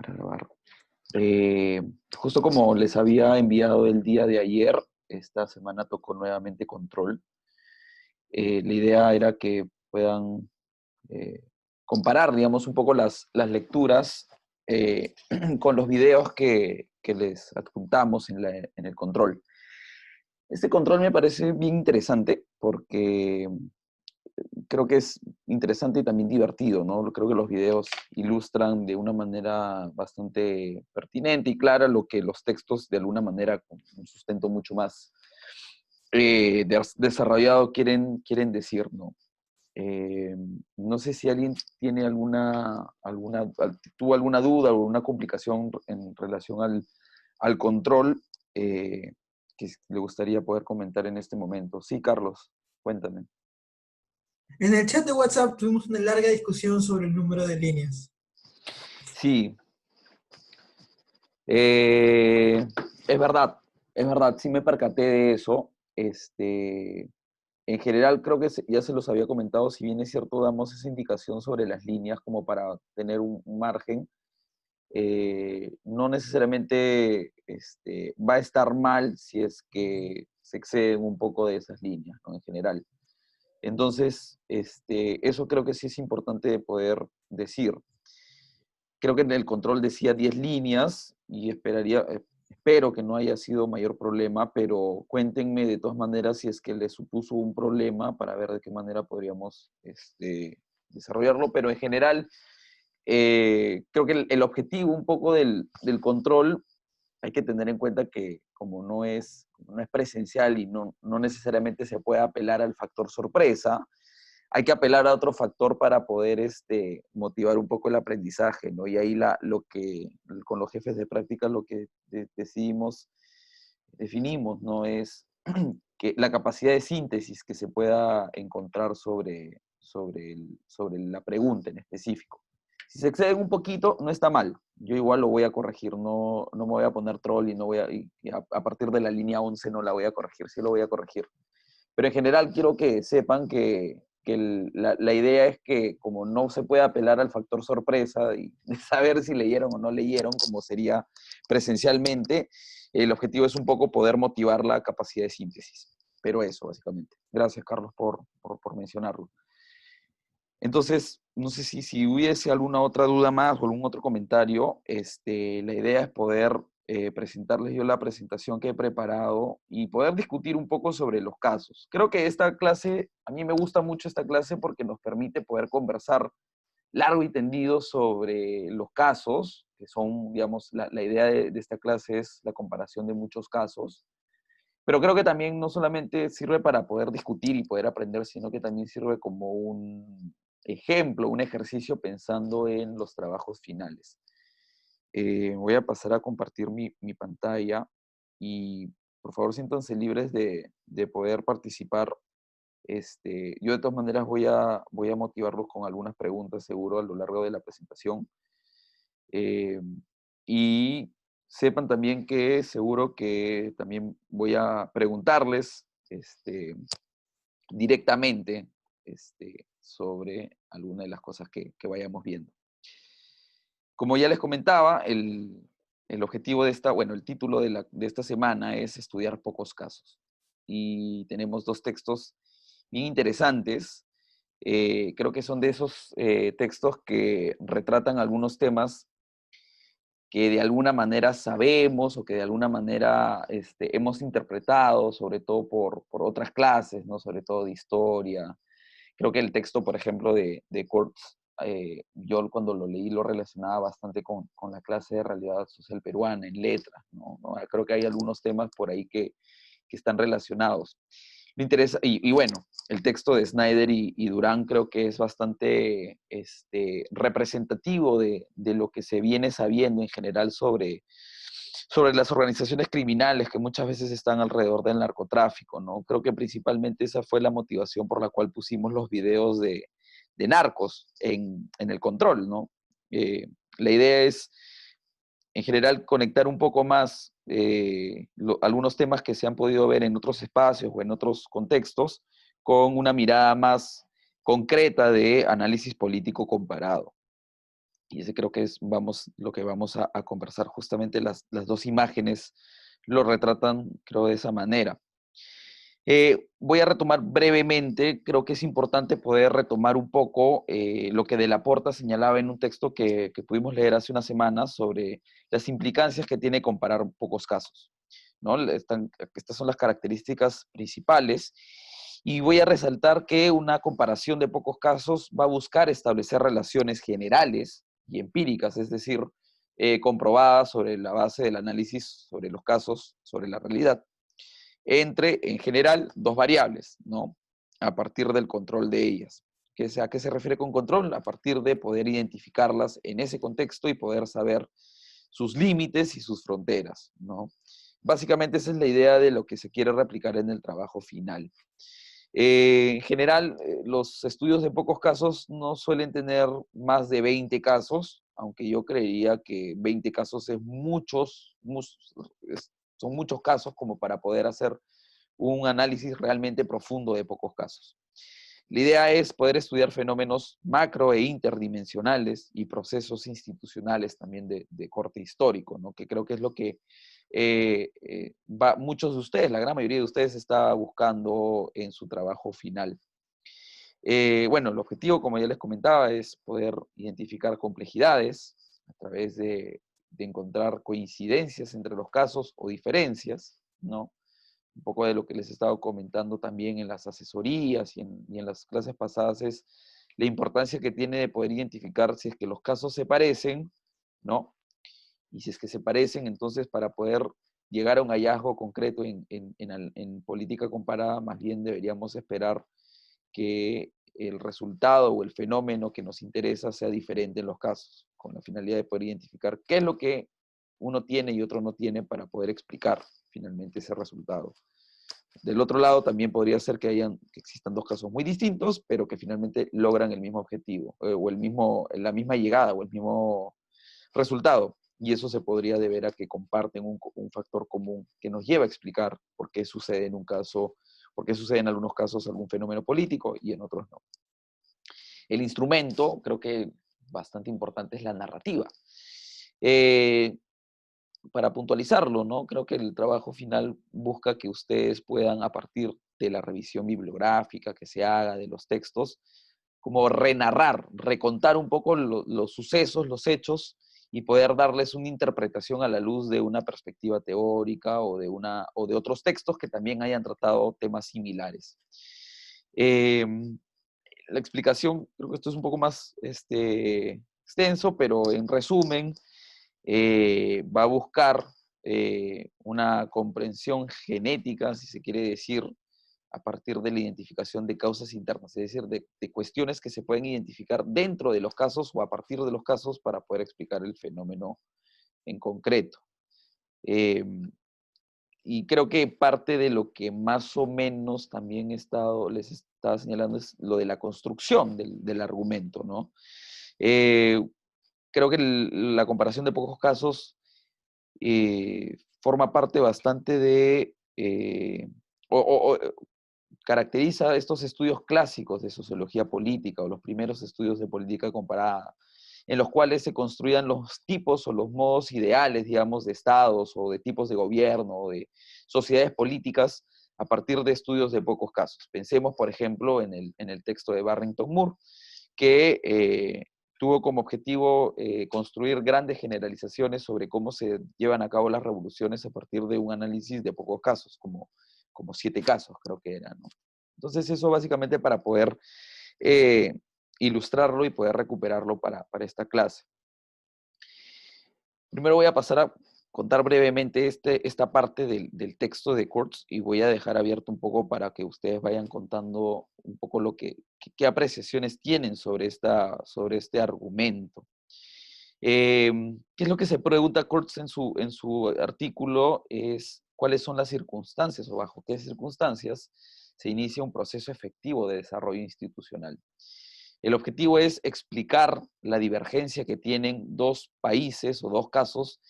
para grabar. Justo como les había enviado el día de ayer, esta semana tocó nuevamente Control. La idea era que puedan comparar, digamos, un poco las lecturas con los videos que les adjuntamos en el Control. Este Control me parece bien interesante porque creo que es interesante y también divertido, ¿no? Creo que los videos ilustran de una manera bastante pertinente y clara lo que los textos de alguna manera con un sustento mucho más desarrollado quieren decir, ¿no? Eh, no sé si alguien tiene tuvo alguna duda o alguna complicación en relación al control que le gustaría poder comentar en este momento. Sí, Carlos, cuéntame. En el chat de WhatsApp tuvimos una larga discusión sobre el número de líneas. Sí, Eh, es verdad, sí me percaté de eso. En general, creo que ya se los había comentado, si bien es cierto, damos esa indicación sobre las líneas como para tener un margen, no necesariamente va a estar mal si es que se exceden un poco de esas líneas, ¿no? En general. Entonces, eso creo que sí es importante de poder decir. Creo que en el control decía 10 líneas y espero que no haya sido mayor problema, pero cuéntenme de todas maneras si es que les supuso un problema para ver de qué manera podríamos desarrollarlo, pero en general creo que el objetivo un poco del control hay que tener en cuenta que como no es presencial y no necesariamente se puede apelar al factor sorpresa, hay que apelar a otro factor para poder motivar un poco el aprendizaje, ¿no? Y ahí con los jefes de práctica lo que definimos, ¿no? Es que la capacidad de síntesis que se pueda encontrar sobre la pregunta en específico. Si se exceden un poquito, no está mal. Yo igual lo voy a corregir, no me voy a poner troll y a partir de la línea 11 no la voy a corregir, sí lo voy a corregir. Pero en general quiero que sepan que la idea es que como no se puede apelar al factor sorpresa y saber si leyeron o no leyeron, como sería presencialmente, el objetivo es un poco poder motivar la capacidad de síntesis. Pero eso, básicamente. Gracias, Carlos, por mencionarlo. Entonces, no sé si hubiese alguna otra duda más o algún otro comentario. La idea es poder presentarles yo la presentación que he preparado y poder discutir un poco sobre los casos. Creo que esta clase, a mí me gusta mucho esta clase porque nos permite poder conversar largo y tendido sobre los casos, que son, digamos, la idea de esta clase es la comparación de muchos casos. Pero creo que también no solamente sirve para poder discutir y poder aprender, sino que también sirve como un ejemplo, un ejercicio pensando en los trabajos finales. Voy a pasar a compartir mi pantalla y por favor siéntanse libres de poder participar. Yo de todas maneras voy a motivarlos con algunas preguntas seguro a lo largo de la presentación. Eh, y sepan también que seguro que también voy a preguntarles directamente sobre alguna de las cosas que vayamos viendo. Como ya les comentaba, el objetivo el título de esta semana es estudiar pocos casos. Y tenemos dos textos bien interesantes. Creo que son de esos textos que retratan algunos temas que de alguna manera sabemos o que de alguna manera hemos interpretado, sobre todo por otras clases, ¿no? Sobre todo de historia. Creo que el texto, por ejemplo, de Kurtz, yo cuando lo leí lo relacionaba bastante con la clase de realidad social peruana en letras, ¿no? Creo que hay algunos temas por ahí que están relacionados. Me interesa, y bueno, el texto de Snyder y Durán creo que es bastante representativo de lo que se viene sabiendo en general sobre las organizaciones criminales que muchas veces están alrededor del narcotráfico, ¿no? Creo que principalmente esa fue la motivación por la cual pusimos los videos de narcos en el control, ¿no? La idea es en general conectar un poco más algunos temas que se han podido ver en otros espacios o en otros contextos con una mirada más concreta de análisis político comparado. Y ese creo que es lo que vamos a conversar. Justamente las dos imágenes lo retratan, creo, de esa manera. Voy a retomar brevemente, creo que es importante poder retomar un poco lo que De la Porta señalaba en un texto que pudimos leer hace unas semanas sobre las implicancias que tiene comparar pocos casos, ¿no? Estas son las características principales y voy a resaltar que una comparación de pocos casos va a buscar establecer relaciones generales y empíricas, es decir, comprobadas sobre la base del análisis sobre los casos, sobre la realidad entre, en general, dos variables, ¿no? A partir del control de ellas. ¿A qué se refiere con control? A partir de poder identificarlas en ese contexto y poder saber sus límites y sus fronteras, ¿no? Básicamente esa es la idea de lo que se quiere replicar en el trabajo final. En general, los estudios de pocos casos no suelen tener más de 20 casos, aunque yo creería que 20 casos son muchos casos como para poder hacer un análisis realmente profundo de pocos casos. La idea es poder estudiar fenómenos macro e interdimensionales y procesos institucionales también de corte histórico, ¿no? Que creo que es lo que muchos de ustedes, la gran mayoría de ustedes está buscando en su trabajo final. Bueno, el objetivo, como ya les comentaba, es poder identificar complejidades a través de encontrar coincidencias entre los casos o diferencias, ¿no? Un poco de lo que les he estado comentando también en las asesorías y en las clases pasadas es la importancia que tiene de poder identificar si es que los casos se parecen, ¿no? Y si es que se parecen, entonces para poder llegar a un hallazgo concreto en política comparada, más bien deberíamos esperar que el resultado o el fenómeno que nos interesa sea diferente en los casos, con la finalidad de poder identificar qué es lo que uno tiene y otro no tiene para poder explicar finalmente ese resultado. Del otro lado, también podría ser que existan dos casos muy distintos, pero que finalmente logran el mismo objetivo, o la misma llegada, o el mismo resultado. Y eso se podría deber a que comparten un factor común que nos lleva a explicar por qué sucede en un caso, por qué sucede en algunos casos algún fenómeno político y en otros no. El instrumento, creo que bastante importante, es la narrativa. Para puntualizarlo, ¿no? Creo que el trabajo final busca que ustedes puedan, a partir de la revisión bibliográfica que se haga de los textos, como renarrar, recontar un poco los sucesos, los hechos, y poder darles una interpretación a la luz de una perspectiva teórica o de otros textos que también hayan tratado temas similares. La explicación, creo que esto es un poco más extenso, pero en resumen, va a buscar una comprensión genética, si se quiere decir, a partir de la identificación de causas internas, es decir, de cuestiones que se pueden identificar dentro de los casos o a partir de los casos para poder explicar el fenómeno en concreto. Y creo que parte de lo que más o menos también les estaba señalando es lo de la construcción del argumento, ¿no? Creo que la comparación de pocos casos forma parte bastante o caracteriza estos estudios clásicos de sociología política o los primeros estudios de política comparada, en los cuales se construían los tipos o los modos ideales, digamos, de estados o de tipos de gobierno o de sociedades políticas a partir de estudios de pocos casos. Pensemos, por ejemplo, en el texto de Barrington Moore, que tuvo como objetivo construir grandes generalizaciones sobre cómo se llevan a cabo las revoluciones a partir de un análisis de pocos casos, como 7 casos creo que eran, ¿no? Entonces eso básicamente para poder ilustrarlo y poder recuperarlo para esta clase. Primero voy a pasar a contar brevemente esta parte del texto de Kurtz y voy a dejar abierto un poco para que ustedes vayan contando un poco qué apreciaciones tienen sobre este argumento. ¿Qué es lo que se pregunta Kurtz en su artículo? Es cuáles son las circunstancias o bajo qué circunstancias se inicia un proceso efectivo de desarrollo institucional. El objetivo es explicar la divergencia que tienen dos países o dos casos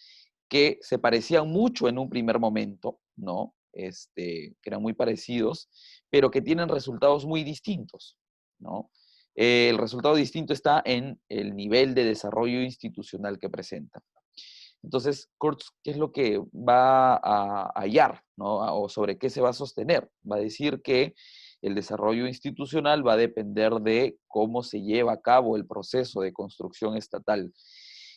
que se parecían mucho en un primer momento, ¿no? Que eran muy parecidos, pero que tienen resultados muy distintos, ¿no? El resultado distinto está en el nivel de desarrollo institucional que presenta. Entonces, Kurtz, ¿qué es lo que va a hallar, ¿no? O sobre qué se va a sostener? Va a decir que el desarrollo institucional va a depender de cómo se lleva a cabo el proceso de construcción estatal.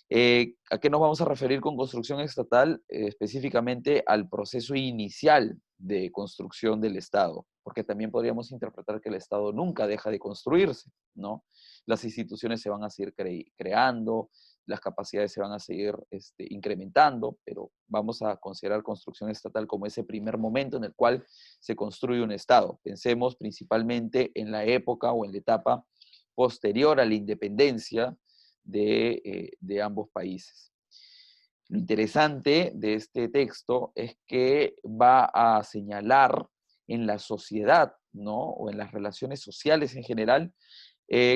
¿A qué nos vamos a referir con construcción estatal? Específicamente al proceso inicial de construcción del Estado, porque también podríamos interpretar que el Estado nunca deja de construirse, ¿no? Las instituciones se van a seguir creando, las capacidades se van a seguir incrementando, pero vamos a considerar construcción estatal como ese primer momento en el cual se construye un Estado. Pensemos principalmente en la época o en la etapa posterior a la independencia de ambos países. Lo interesante de este texto es que va a señalar en la sociedad, ¿no? O en las relaciones sociales en general,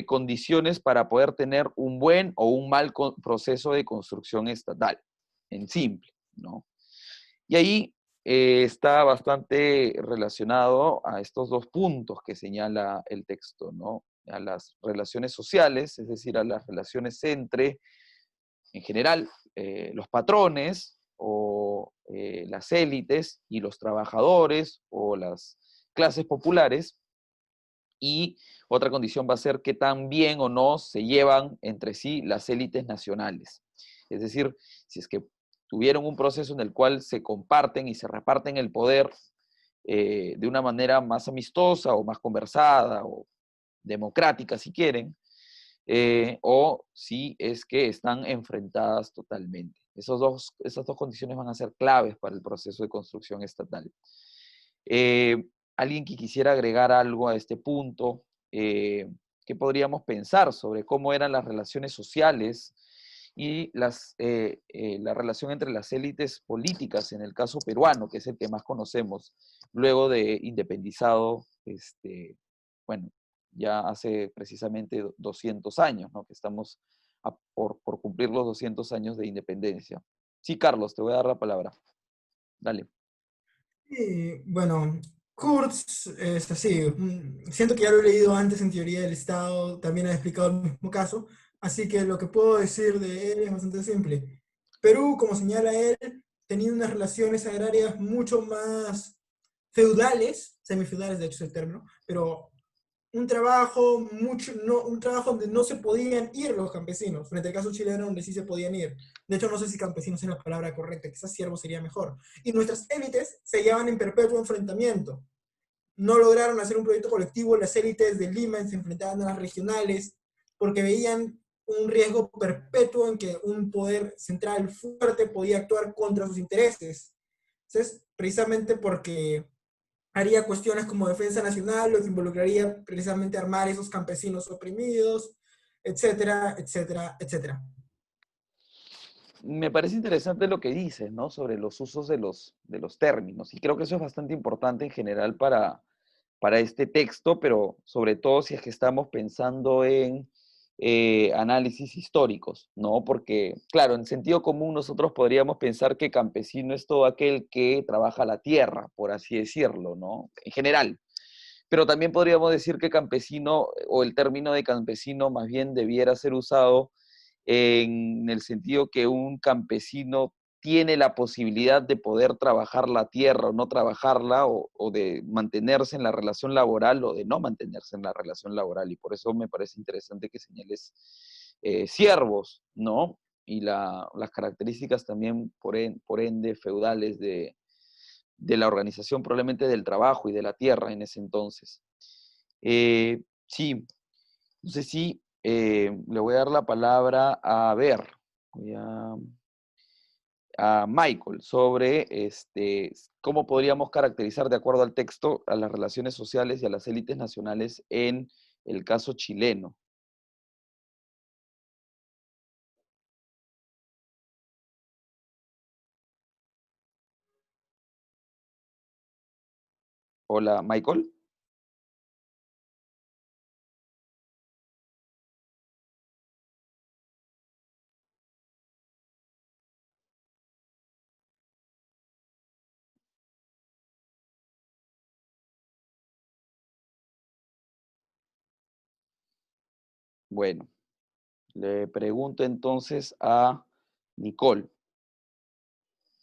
condiciones para poder tener un buen o un mal proceso de construcción estatal, en simple, ¿no? Y ahí está bastante relacionado a estos dos puntos que señala el texto, ¿no? A las relaciones sociales, es decir, a las relaciones entre, en general, los patrones o las élites y los trabajadores o las clases populares, y otra condición va a ser que tan bien o no se llevan entre sí las élites nacionales. Es decir, si es que tuvieron un proceso en el cual se comparten y se reparten el poder de una manera más amistosa o más conversada o democrática, si quieren, o si es que están enfrentadas totalmente. Esas dos condiciones van a ser claves para el proceso de construcción estatal. Eh, Alguien que quisiera agregar algo a este punto, ¿qué podríamos pensar sobre cómo eran las relaciones sociales y la relación entre las élites políticas en el caso peruano, que es el que más conocemos, luego de independizado, bueno, ya hace precisamente 200 años, ¿no? Que estamos por cumplir los 200 años de independencia. Sí, Carlos, te voy a dar la palabra. Dale. Y bueno, Kurtz es así. Siento que ya lo he leído antes en Teoría del Estado, también ha explicado el mismo caso, así que lo que puedo decir de él es bastante simple. Perú, como señala él, tenía unas relaciones agrarias mucho más feudales, semifeudales de hecho es el término, pero un trabajo donde no se podían ir los campesinos, frente al caso chileno donde sí se podían ir. De hecho, no sé si campesinos es la palabra correcta, quizás siervos sería mejor. Y nuestras élites se llevaban en perpetuo enfrentamiento. No lograron hacer un proyecto colectivo, las élites de Lima se enfrentaban a las regionales porque veían un riesgo perpetuo en que un poder central fuerte podía actuar contra sus intereses. Entonces, precisamente porque haría cuestiones como defensa nacional, lo que involucraría precisamente armar esos campesinos oprimidos, etcétera, etcétera, etcétera. Me parece interesante lo que dices, ¿no? Sobre los usos de los términos. Y creo que eso es bastante importante en general para este texto, pero sobre todo si es que estamos pensando en análisis históricos, ¿no? Porque, claro, en sentido común nosotros podríamos pensar que campesino es todo aquel que trabaja la tierra, por así decirlo, ¿no? En general. Pero también podríamos decir que campesino, o el término de campesino más bien debiera ser usado en el sentido que un campesino tiene la posibilidad de poder trabajar la tierra o no trabajarla, o de mantenerse en la relación laboral o de no mantenerse en la relación laboral. Y por eso me parece interesante que señales siervos, ¿no? Y las características también, por ende, feudales de la organización probablemente del trabajo y de la tierra en ese entonces. Sí, no sé si le voy a dar la palabra a ver, voy a Michael sobre cómo podríamos caracterizar de acuerdo al texto a las relaciones sociales y a las élites nacionales en el caso chileno. Hola, Michael. Bueno, le pregunto entonces a Nicole,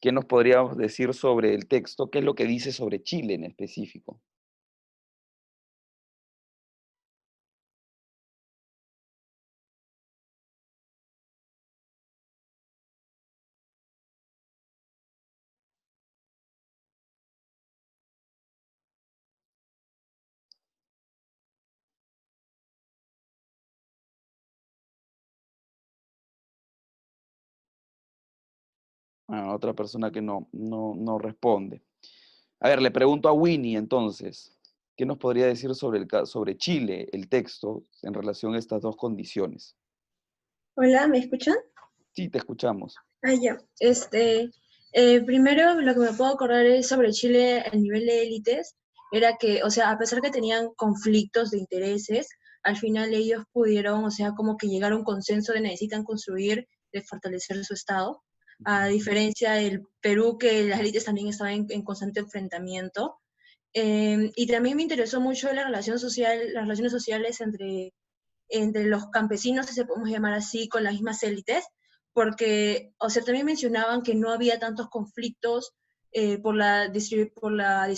¿qué nos podríamos decir sobre el texto? ¿Qué es lo que dice sobre Chile en específico? A otra persona que no responde. A ver, le pregunto a Winnie entonces, ¿qué nos podría decir sobre, sobre Chile, el texto, en relación a estas dos condiciones? Hola, ¿me escuchan? Sí, te escuchamos. Ah, ya. Primero lo que me puedo acordar es sobre Chile a nivel de élites, era que, o sea, a pesar que tenían conflictos de intereses, al final ellos pudieron, o sea, como que llegar a un consenso de necesitan construir, de fortalecer su Estado, a diferencia del Perú, que las élites también estaban en constante enfrentamiento. Y también me interesó mucho la relación social, las relaciones sociales entre los campesinos, si se podemos llamar así, con las mismas élites, porque, o sea, también mencionaban que no había tantos conflictos por la desigual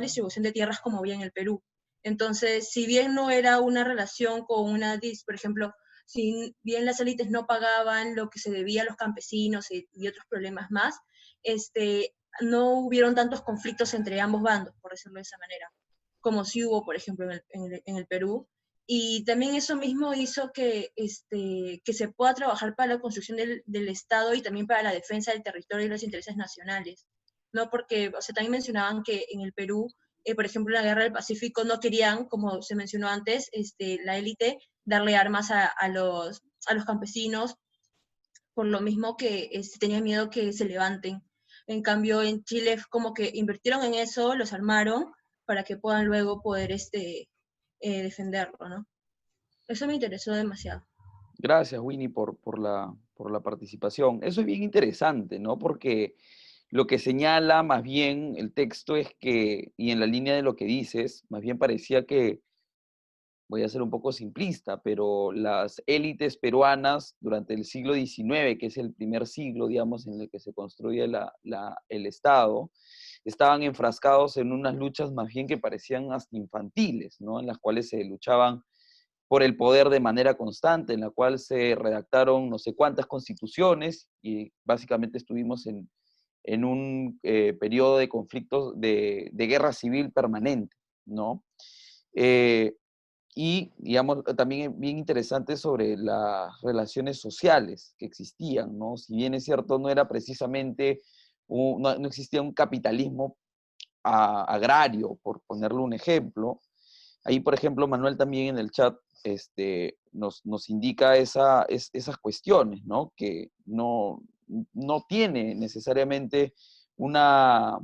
distribución de tierras como había en el Perú. Entonces, si bien no era una relación con por ejemplo, si bien las élites no pagaban lo que se debía a los campesinos y otros problemas más, no hubieron tantos conflictos entre ambos bandos, por decirlo de esa manera, como sí hubo, por ejemplo, en el Perú, y también eso mismo hizo que se pueda trabajar para la construcción del Estado y también para la defensa del territorio y los intereses nacionales, ¿no? Porque, o sea, también mencionaban que en el Perú, por ejemplo, en la Guerra del Pacífico no querían, como se mencionó antes, la élite darle armas a los campesinos, por lo mismo que tenían miedo que se levanten. En cambio, en Chile como que invirtieron en eso, los armaron para que puedan luego poder defenderlo, ¿no? Eso me interesó demasiado. Gracias, Winnie, por la participación. Eso es bien interesante, ¿no? Porque lo que señala más bien el texto es que, y en la línea de lo que dices, más bien parecía que, voy a ser un poco simplista, pero las élites peruanas durante el siglo XIX, que es el primer siglo, digamos, en el que se construye el Estado, estaban enfrascados en unas luchas más bien que parecían hasta infantiles, ¿no? En las cuales se luchaban por el poder de manera constante, en la cual se redactaron no sé cuántas constituciones y básicamente estuvimos en un periodo de conflictos, de guerra civil permanente, ¿no? Eh, y, digamos, también es bien interesante sobre las relaciones sociales que existían, ¿no? Si bien es cierto, no era precisamente, no existía un capitalismo agrario, por ponerle un ejemplo. Ahí, por ejemplo, Manuel también en el chat nos indica esas cuestiones, ¿no? Que no tiene necesariamente una,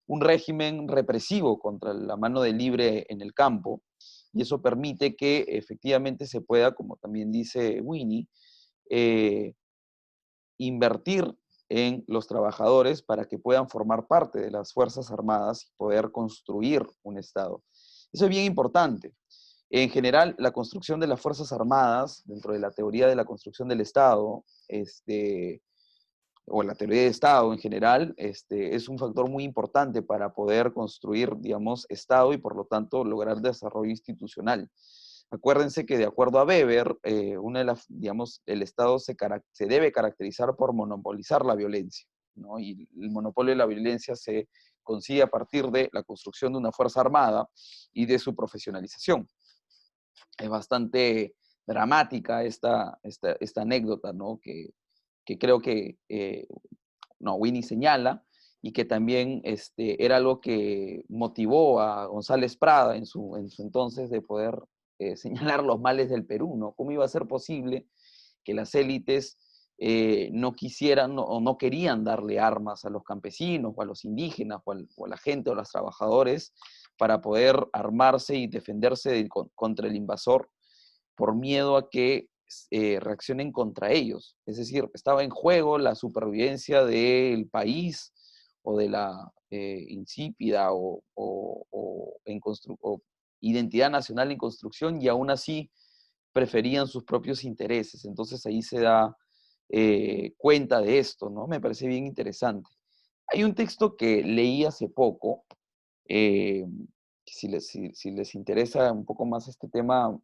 un régimen represivo contra la mano de libre en el campo, y eso permite que efectivamente se pueda, como también dice Winnie, eh, invertir en los trabajadores para que puedan formar parte de las Fuerzas Armadas y poder construir un Estado. Eso es bien importante. En general, la construcción de las Fuerzas Armadas, dentro de la teoría de la construcción del Estado, o la teoría de Estado en general, es un factor muy importante para poder construir, digamos, Estado y por lo tanto lograr desarrollo institucional. Acuérdense que de acuerdo a Weber, digamos, el Estado se debe caracterizar por monopolizar la violencia, ¿no? Y el monopolio de la violencia se consigue a partir de la construcción de una fuerza armada y de su profesionalización. Es bastante dramática esta anécdota, ¿no? Que creo que Winnie señala, y que también era algo que motivó a González Prada en su entonces de poder señalar los males del Perú, ¿no? ¿Cómo iba a ser posible que las élites no quisieran o no querían darle armas a los campesinos o a los indígenas o a la gente o a los trabajadores para poder armarse y defenderse contra el invasor por miedo a que reaccionen contra ellos? Es decir, estaba en juego la supervivencia del país o de la insípida o identidad nacional en construcción, y aún así preferían sus propios intereses. Entonces ahí se da cuenta de esto, ¿no? Me parece bien interesante. Hay un texto que leí hace poco, eh, si les interesa un poco más este tema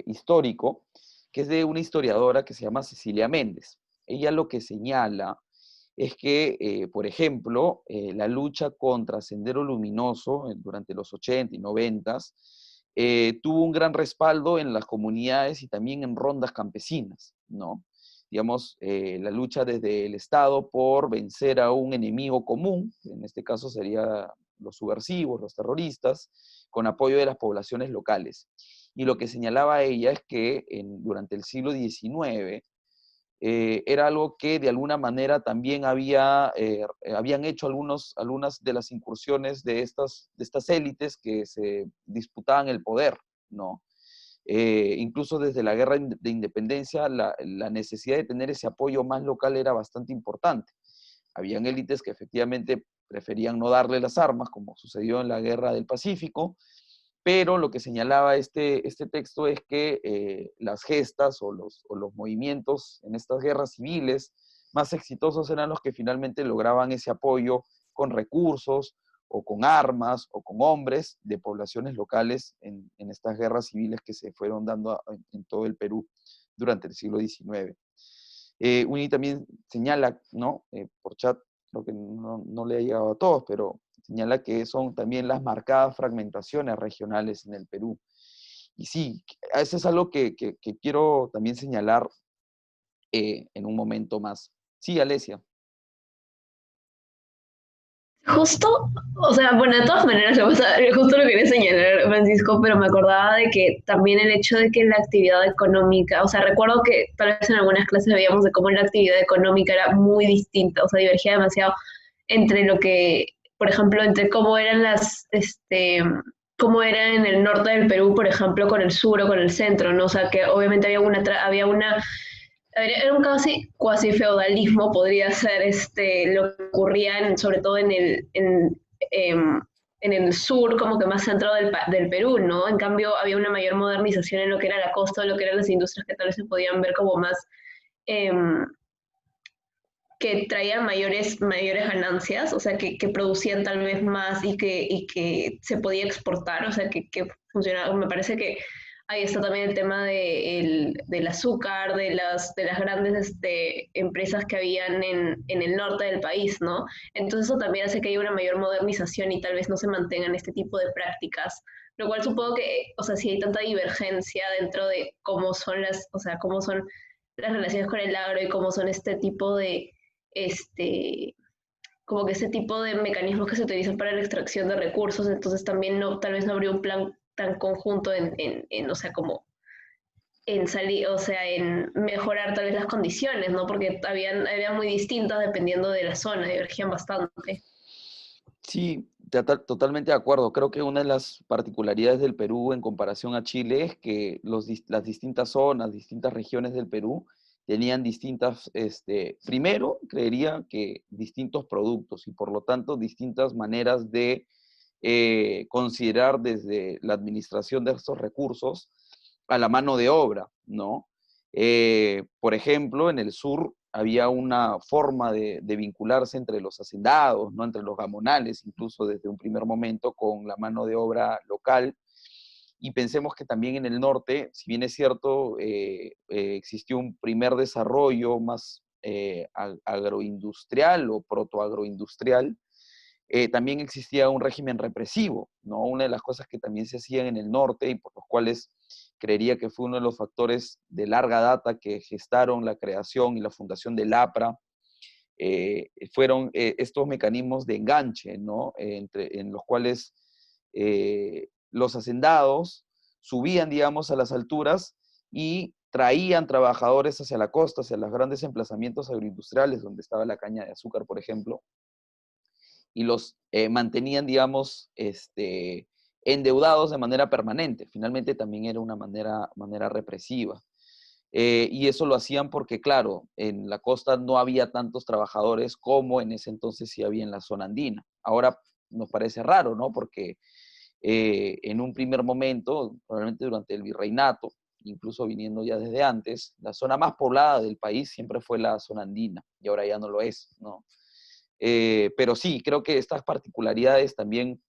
histórico, que es de una historiadora que se llama Cecilia Méndez. Ella lo que señala es que, por ejemplo, la lucha contra Sendero Luminoso durante los 80 y 90 tuvo un gran respaldo en las comunidades y también en rondas campesinas, ¿no? Digamos, la lucha desde el Estado por vencer a un enemigo común, en este caso serían los subversivos, los terroristas, con apoyo de las poblaciones locales. Y lo que señalaba ella es que durante el siglo XIX era algo que de alguna manera también habían hecho algunas de las incursiones de estas élites que se disputaban el poder, ¿no? Incluso desde la guerra de independencia, la necesidad de tener ese apoyo más local era bastante importante. Habían élites que efectivamente preferían no darle las armas, como sucedió en la Guerra del Pacífico, pero lo que señalaba este texto es que las gestas o los movimientos en estas guerras civiles más exitosos eran los que finalmente lograban ese apoyo con recursos o con armas o con hombres de poblaciones locales en estas guerras civiles que se fueron dando en todo el Perú durante el siglo XIX. Uni también señala, ¿no? Por chat, creo que no le ha llegado a todos, pero señala que son también las marcadas fragmentaciones regionales en el Perú. Y sí, eso es algo que quiero también señalar en un momento más. Sí, Alesia. Justo, o sea, bueno, de todas maneras, justo lo quería señalar, Francisco, pero me acordaba de que también el hecho de que la actividad económica, o sea, recuerdo que tal vez en algunas clases veíamos de cómo la actividad económica era muy distinta, o sea, divergía demasiado entre lo que, por ejemplo, entre cómo eran cómo era en el norte del Perú, por ejemplo, con el sur o con el centro, ¿no? O sea, que obviamente era un cuasi feudalismo, podría ser lo que ocurría sobre todo em, en el sur, como que más centro del Perú, ¿no? En cambio, había una mayor modernización en lo que era la costa, lo que eran las industrias que tal vez se podían ver como más, em, que traían mayores ganancias, o sea, que producían tal vez más y que se podía exportar, o sea, que funcionaba. Me parece que ahí está también el tema del azúcar, de las grandes empresas que habían en el norte del país, ¿no? Entonces eso también hace que haya una mayor modernización y tal vez no se mantengan este tipo de prácticas, lo cual supongo que, o sea, si hay tanta divergencia dentro de o sea, cómo son las relaciones con el agro y cómo son este, como que ese tipo de mecanismos que se utilizan para la extracción de recursos, entonces también tal vez no habría un plan tan conjunto o sea, como en salir, o sea, en mejorar tal vez las condiciones, ¿no? Porque habían muy distintas dependiendo de la zona, divergían bastante. Sí, totalmente de acuerdo. Creo que una de las particularidades del Perú en comparación a Chile es que las distintas zonas, distintas regiones del Perú tenían distintas, primero, creería que distintos productos y por lo tanto distintas maneras de considerar desde la administración de estos recursos a la mano de obra, ¿no? Por ejemplo, en el sur había una forma de vincularse entre los hacendados, ¿no? Entre los gamonales, incluso desde un primer momento con la mano de obra local. Y pensemos que también en el norte, si bien es cierto, existió un primer desarrollo más agroindustrial o protoagroindustrial, también existía un régimen represivo, ¿no? Una de las cosas que también se hacían en el norte y por los cuales creería que fue uno de los factores de larga data que gestaron la creación y la fundación del APRA, fueron estos mecanismos de enganche, ¿no? En los cuales los hacendados subían, digamos, a las alturas y traían trabajadores hacia la costa, hacia los grandes emplazamientos agroindustriales, donde estaba la caña de azúcar, por ejemplo, y los mantenían, digamos, endeudados de manera permanente. Finalmente también era una manera represiva. Y eso lo hacían porque, claro, en la costa no había tantos trabajadores como en ese entonces sí había en la zona andina. Ahora nos parece raro, ¿no? Porque En un primer momento, probablemente durante el virreinato, incluso viniendo ya desde antes, la zona más poblada del país siempre fue la zona andina, y ahora ya no lo es, ¿no? Pero sí, creo que estas particularidades también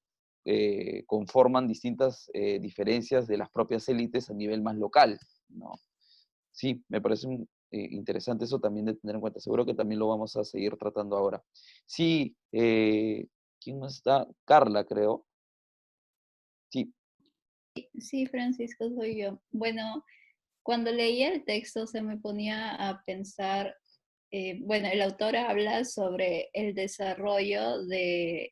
conforman distintas diferencias de las propias élites a nivel más local, ¿no? Sí, me parece interesante eso también de tener en cuenta. Seguro que también lo vamos a seguir tratando ahora. Sí, ¿quién más está? Carla, creo. Sí. Sí, Francisco, soy yo. Bueno, cuando leía el texto se me ponía a pensar, bueno, el autor habla sobre el desarrollo del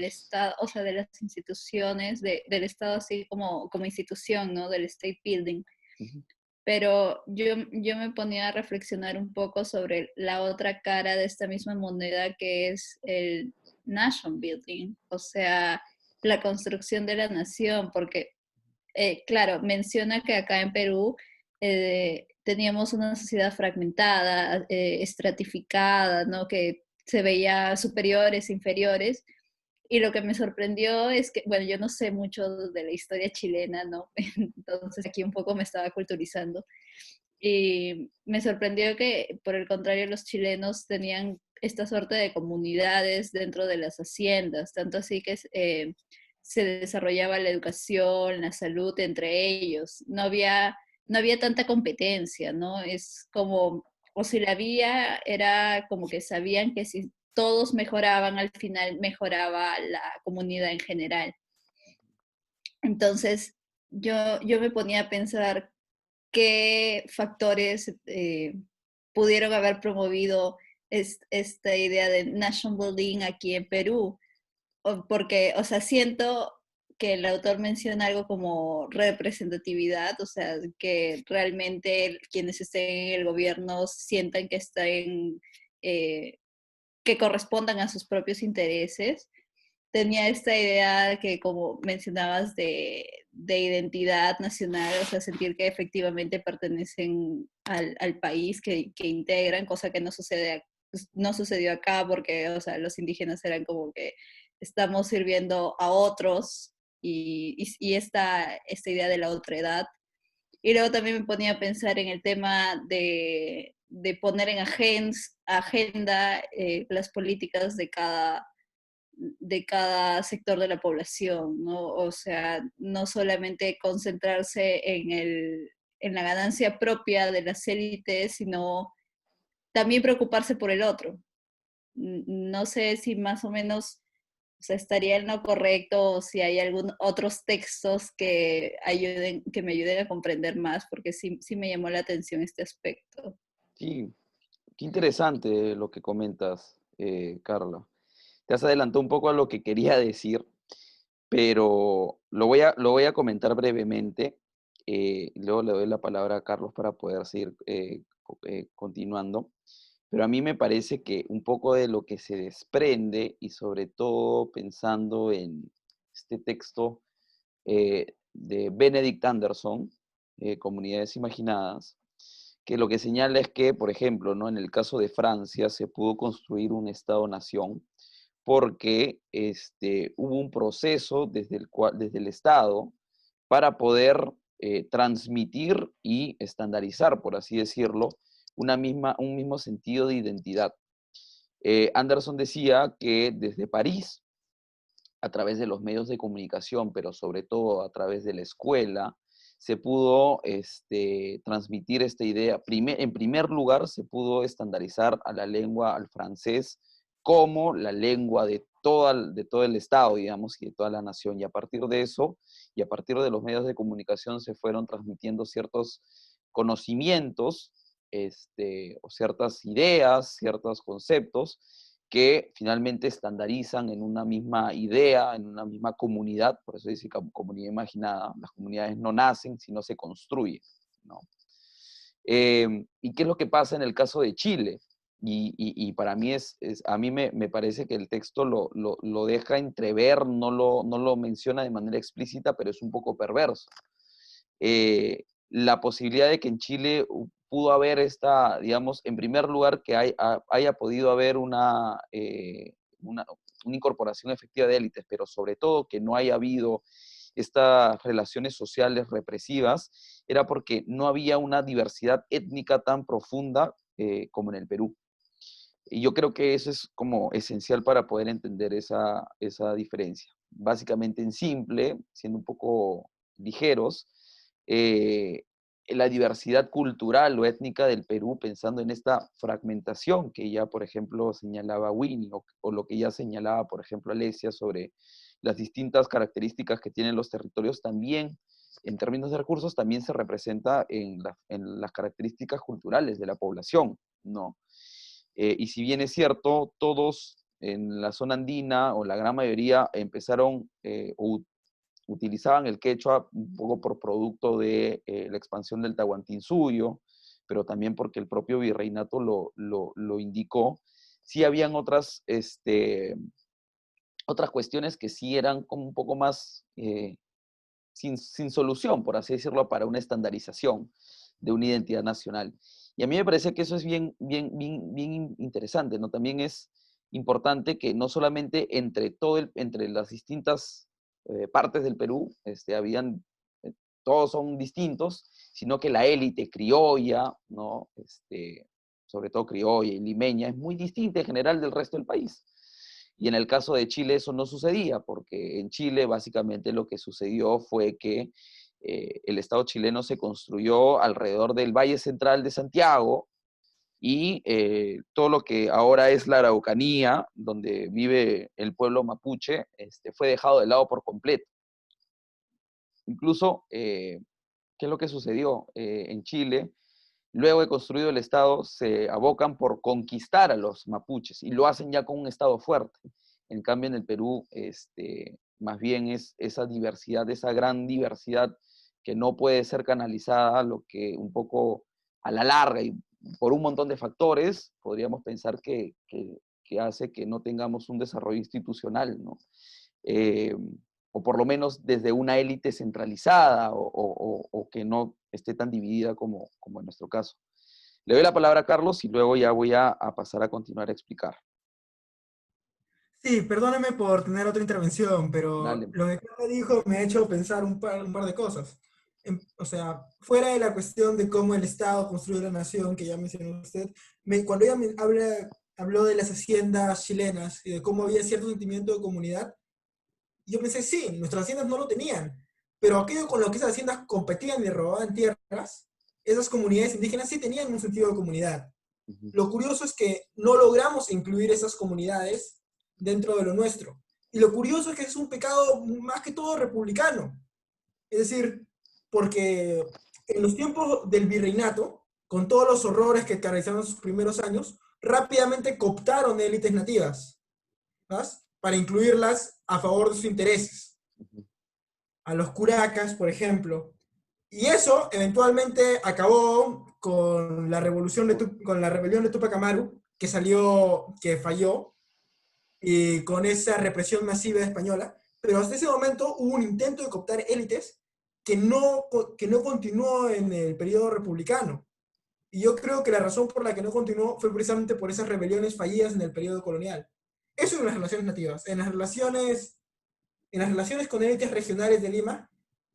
Estado, o sea, de las instituciones, del Estado así como institución, ¿no? Del state building. Ujú. Pero yo me ponía a reflexionar un poco sobre la otra cara de esta misma moneda que es el nation building, o sea, la construcción de la nación, porque claro, menciona que acá en Perú teníamos una sociedad fragmentada, estratificada, ¿no? Que se veía superiores, inferiores. Y lo que me sorprendió es que, bueno, yo no sé mucho de la historia chilena, ¿no? Entonces aquí un poco me estaba culturizando. Y me sorprendió que, por el contrario, los chilenos tenían esta suerte de comunidades dentro de las haciendas, tanto así que se desarrollaba la educación, la salud entre ellos. No había tanta competencia, ¿no? Es como, o si la había, era como que sabían que si todos mejoraban, al final mejoraba la comunidad en general. Entonces, yo me ponía a pensar qué factores pudieron haber promovido esta idea de nation building aquí en Perú. Porque, o sea, siento que el autor menciona algo como representatividad, o sea, que realmente quienes estén en el gobierno sientan que están, que correspondan a sus propios intereses. Tenía esta idea que, como mencionabas, de identidad nacional, o sea, sentir que efectivamente pertenecen al país que integran, cosa que no sucede, pues, no sucedió acá porque, o sea, los indígenas eran como que estamos sirviendo a otros y esta idea de la otredad. Y luego también me ponía a pensar en el tema de poner en agenda las políticas de cada sector de la población, ¿no? O sea, no solamente concentrarse en la ganancia propia de las élites, sino también preocuparse por el otro. No sé si más o menos, o sea, estaría en lo correcto o si hay algún otros textos que que me ayuden a comprender más, porque sí me llamó la atención este aspecto. Sí, qué interesante lo que comentas, Carla. Te has adelantado un poco a lo que quería decir, pero lo voy a comentar brevemente. Y luego le doy la palabra a Carlos para poder seguir continuando. Pero a mí me parece que un poco de lo que se desprende, y sobre todo pensando en este texto de Benedict Anderson, Comunidades Imaginadas, que lo que señala es que, por ejemplo, ¿no? En el caso de Francia se pudo construir un Estado-nación porque hubo un proceso desde el Estado para poder transmitir y estandarizar, por así decirlo, un mismo sentido de identidad. Anderson decía que desde París, a través de los medios de comunicación, pero sobre todo a través de la escuela, se pudo transmitir esta idea. En primer lugar, se pudo estandarizar a la lengua, al francés, como la lengua de todo el Estado, digamos, y de toda la nación. Y a partir de eso, y a partir de los medios de comunicación, se fueron transmitiendo ciertos conocimientos, o ciertas ideas, ciertos conceptos, que finalmente estandarizan en una misma idea, en una misma comunidad. Por eso dice comunidad imaginada. Las comunidades no nacen, sino se construyen, ¿no? ¿Y qué es lo que pasa en el caso de Chile? Y para mí a mí me parece que el texto lo deja entrever, no lo menciona de manera explícita, pero es un poco perverso. La posibilidad de que en Chile pudo haber digamos, en primer lugar, que haya podido haber una incorporación efectiva de élites, pero sobre todo que no haya habido estas relaciones sociales represivas, era porque no había una diversidad étnica tan profunda como en el Perú. Y yo creo que eso es como esencial para poder entender esa diferencia. Básicamente en simple, siendo un poco ligeros, eh, la diversidad cultural o étnica del Perú, pensando en esta fragmentación que ya, por ejemplo, señalaba Winnie, o lo que ya señalaba, por ejemplo, Alesia, sobre las distintas características que tienen los territorios, también, en términos de recursos, también se representa en las características culturales de la población, ¿no? Y si bien es cierto, todos en la zona andina, o la gran mayoría, empezaron o utilizaban el quechua un poco por producto de la expansión del Tahuantinsuyo, pero también porque el propio virreinato lo indicó. Sí habían otras cuestiones que sí eran como un poco más sin solución, por así decirlo, para una estandarización de una identidad nacional. Y a mí me parece que eso es bien interesante, ¿no? También es importante que no solamente entre las distintas partes del Perú, todos son distintos, sino que la élite criolla, ¿no? Sobre todo criolla y limeña, es muy distinta en general del resto del país. Y en el caso de Chile eso no sucedía, porque en Chile básicamente lo que sucedió fue que el Estado chileno se construyó alrededor del Valle Central de Santiago, y todo lo que ahora es la Araucanía, donde vive el pueblo mapuche, fue dejado de lado por completo. Incluso, ¿qué es lo que sucedió en Chile? Luego de construido el Estado, se abocan por conquistar a los mapuches, y lo hacen ya con un Estado fuerte. En cambio, en el Perú, más bien es esa diversidad, esa gran diversidad que no puede ser canalizada, lo que un poco a la larga y por un montón de factores, podríamos pensar que hace que no tengamos un desarrollo institucional, ¿no? Eh, o por lo menos desde una élite centralizada, o que no esté tan dividida como en nuestro caso. Le doy la palabra a Carlos y luego ya voy a pasar a continuar a explicar. Sí, perdóneme por tener otra intervención, pero Dale. lo que Carla dijo me ha hecho pensar un par de cosas. O sea, fuera de la cuestión de cómo el Estado construye la nación, que ya mencionó usted, cuando ella habló de las haciendas chilenas y de cómo había cierto sentimiento de comunidad, yo pensé, sí, nuestras haciendas no lo tenían, pero aquello con lo que esas haciendas competían y robaban tierras, esas comunidades indígenas sí tenían un sentido de comunidad. Ujú. Lo curioso es que no logramos incluir esas comunidades dentro de lo nuestro. Y lo curioso es que es un pecado más que todo republicano. Es decir, porque en los tiempos del virreinato, con todos los horrores que caracterizaron sus primeros años, rápidamente cooptaron élites nativas, ¿sabes? Para incluirlas a favor de sus intereses. A los curacas, por ejemplo. Y eso eventualmente acabó con la con la rebelión de Tupac Amaru, que falló, y con esa represión masiva española, pero hasta ese momento hubo un intento de cooptar élites que no continuó en el periodo republicano. Y yo creo que la razón por la que no continuó fue precisamente por esas rebeliones fallidas en el periodo colonial. Eso en las relaciones nativas. En las relaciones con élites regionales de Lima,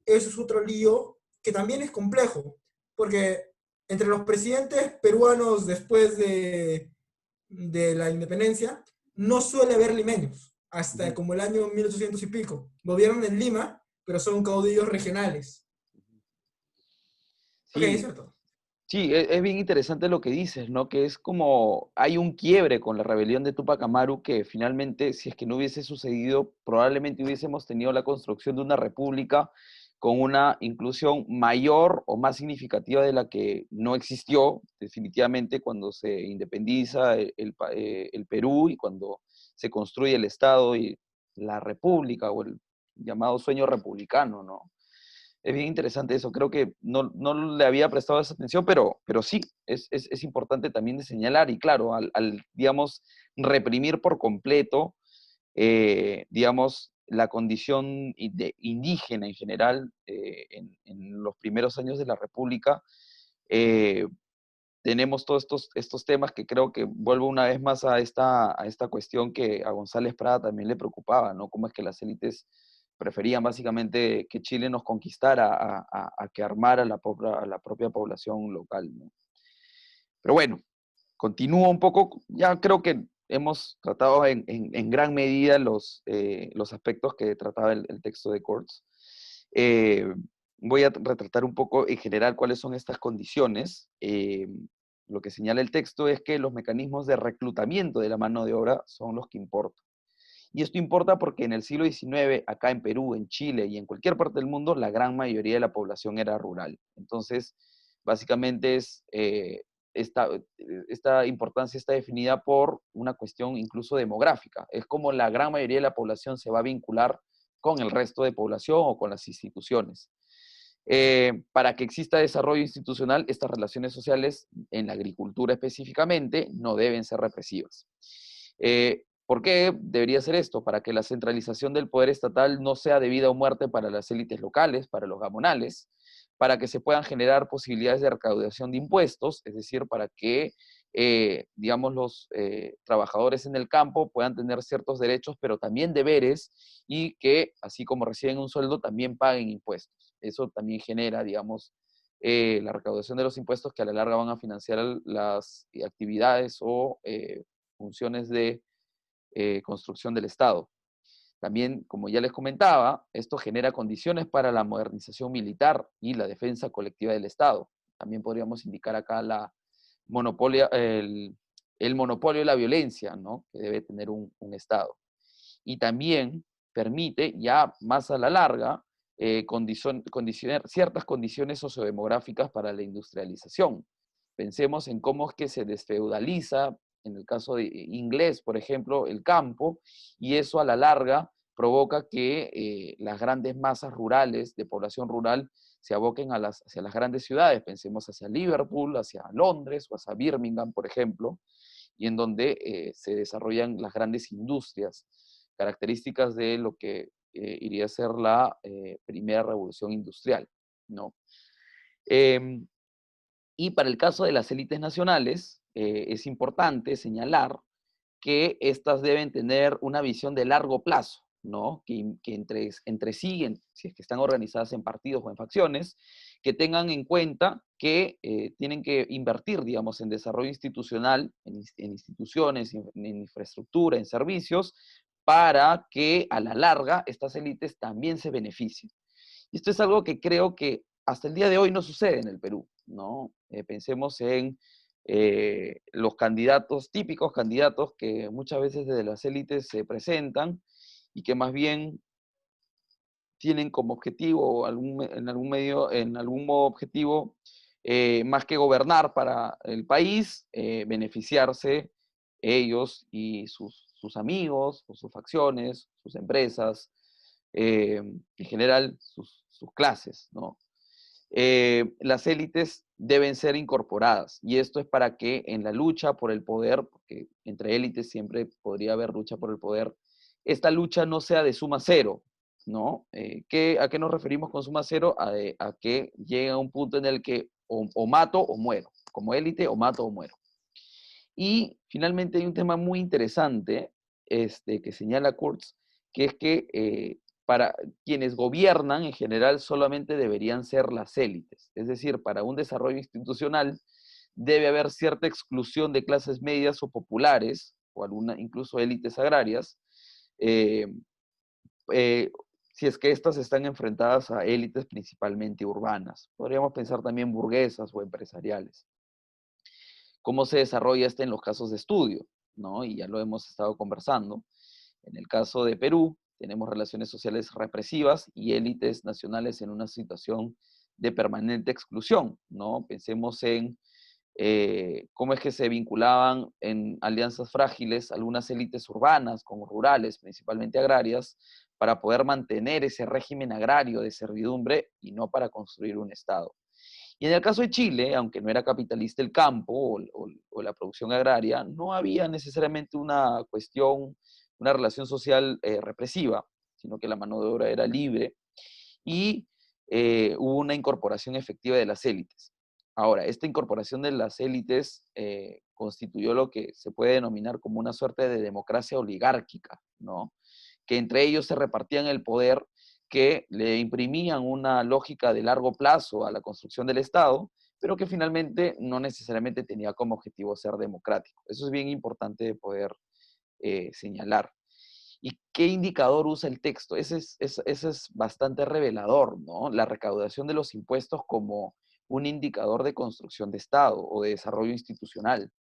eso es otro lío que también es complejo, porque entre los presidentes peruanos después de la independencia, no suele haber limeños, hasta como el año 1800 y pico. Gobiernan en Lima, pero son caudillos regionales. Ok, es Sí, cierto. sí, es bien interesante lo que dices, ¿no? Que es como hay un quiebre con la rebelión de Tupac Amaru, que finalmente, si es que no hubiese sucedido, probablemente hubiésemos tenido la construcción de una república con una inclusión mayor o más significativa de la que no existió definitivamente cuando se independiza el Perú, y cuando se construye el Estado y la república, o el llamado sueño republicano, ¿no? Es bien interesante eso. Creo que no le había prestado esa atención, pero sí, es importante también de señalar. Y claro, digamos, reprimir por completo, digamos, la condición indígena en general, en los primeros años de la República, eh, tenemos todos estos temas que creo que vuelvo una vez más a esta cuestión que a González Prada también le preocupaba, ¿no? Cómo es que las élites preferían básicamente que Chile nos conquistara a que armara a la propia población local, ¿no? Pero bueno, continúo un poco, ya creo que hemos tratado en gran medida los aspectos que trataba el texto de Kurtz. Voy a retratar un poco en general cuáles son estas condiciones. Lo que señala el texto es que los mecanismos de reclutamiento de la mano de obra son los que importan. Y esto importa porque en el siglo XIX, acá en Perú, en Chile y en cualquier parte del mundo, la gran mayoría de la población era rural. Entonces, básicamente esta importancia está definida por una cuestión incluso demográfica. Es como la gran mayoría de la población se va a vincular con el resto de población o con las instituciones. Para que exista desarrollo institucional, estas relaciones sociales, en la agricultura específicamente, no deben ser represivas. ¿Por qué debería ser esto? Para que la centralización del poder estatal no sea de vida o muerte para las élites locales, para los gamonales, para que se puedan generar posibilidades de recaudación de impuestos, es decir, para que, digamos, los trabajadores en el campo puedan tener ciertos derechos, pero también deberes, y que, así como reciben un sueldo, también paguen impuestos. Eso también genera, digamos, la recaudación de los impuestos que a la larga van a financiar las actividades o funciones de construcción del Estado. También, como ya les comentaba, esto genera condiciones para la modernización militar y la defensa colectiva del Estado. También podríamos indicar acá el monopolio de la violencia, ¿no?, que debe tener un Estado. Y también permite, ya más a la larga, condicionar ciertas condiciones sociodemográficas para la industrialización. Pensemos en cómo es que se desfeudaliza, en el caso de inglés, por ejemplo, el campo, y eso a la larga provoca que las grandes masas rurales, de población rural, se aboquen hacia las grandes ciudades. Pensemos hacia Liverpool, hacia Londres o hacia Birmingham, por ejemplo, y en donde se desarrollan las grandes industrias, características de lo que iría a ser la primera revolución industrial, ¿no? Y para el caso de las élites nacionales, es importante señalar que éstas deben tener una visión de largo plazo, ¿no? Que entre sí, si es que están organizadas en partidos o en facciones, que tengan en cuenta que tienen que invertir, digamos, en desarrollo institucional, en instituciones, en infraestructura, en servicios, para que a la larga estas élites también se beneficien. Y esto es algo que creo que hasta el día de hoy no sucede en el Perú, ¿no? Pensemos en los candidatos, típicos candidatos que muchas veces desde las élites se presentan y que más bien tienen como objetivo, en algún modo objetivo, más que gobernar para el país, beneficiarse ellos y sus amigos, o sus facciones, sus empresas, en general sus clases, ¿no? Las élites deben ser incorporadas, y esto es para que en la lucha por el poder, porque entre élites siempre podría haber lucha por el poder, esta lucha no sea de suma cero, ¿no? ¿A qué nos referimos con suma cero? A que llega a un punto en el que o mato o muero, como élite, o mato o muero. Y finalmente hay un tema muy interesante que señala Kurtz, que es que para quienes gobiernan en general solamente deberían ser las élites. Es decir, para un desarrollo institucional debe haber cierta exclusión de clases medias o populares, o incluso élites agrarias, eh, eh, si es que éstas están enfrentadas a élites principalmente urbanas. Podríamos pensar también burguesas o empresariales. ¿Cómo se desarrolla en los casos de estudio? ¿No? Y ya lo hemos estado conversando. En el caso de Perú, tenemos relaciones sociales represivas y élites nacionales en una situación de permanente exclusión, ¿no? Pensemos en cómo es que se vinculaban en alianzas frágiles algunas élites urbanas con rurales, principalmente agrarias, para poder mantener ese régimen agrario de servidumbre y no para construir un Estado. Y en el caso de Chile, aunque no era capitalista el campo o la producción agraria, no había necesariamente una cuestión, una relación social represiva, sino que la mano de obra era libre y hubo una incorporación efectiva de las élites. Ahora, esta incorporación de las élites constituyó lo que se puede denominar como una suerte de democracia oligárquica, ¿no? Que entre ellos se repartían el poder, que le imprimían una lógica de largo plazo a la construcción del Estado, pero que finalmente no necesariamente tenía como objetivo ser democrático. Eso es bien importante de poder señalar. ¿Y qué indicador usa el texto? Ese es bastante revelador, ¿no? La recaudación de los impuestos como un indicador de construcción de Estado o de desarrollo institucional.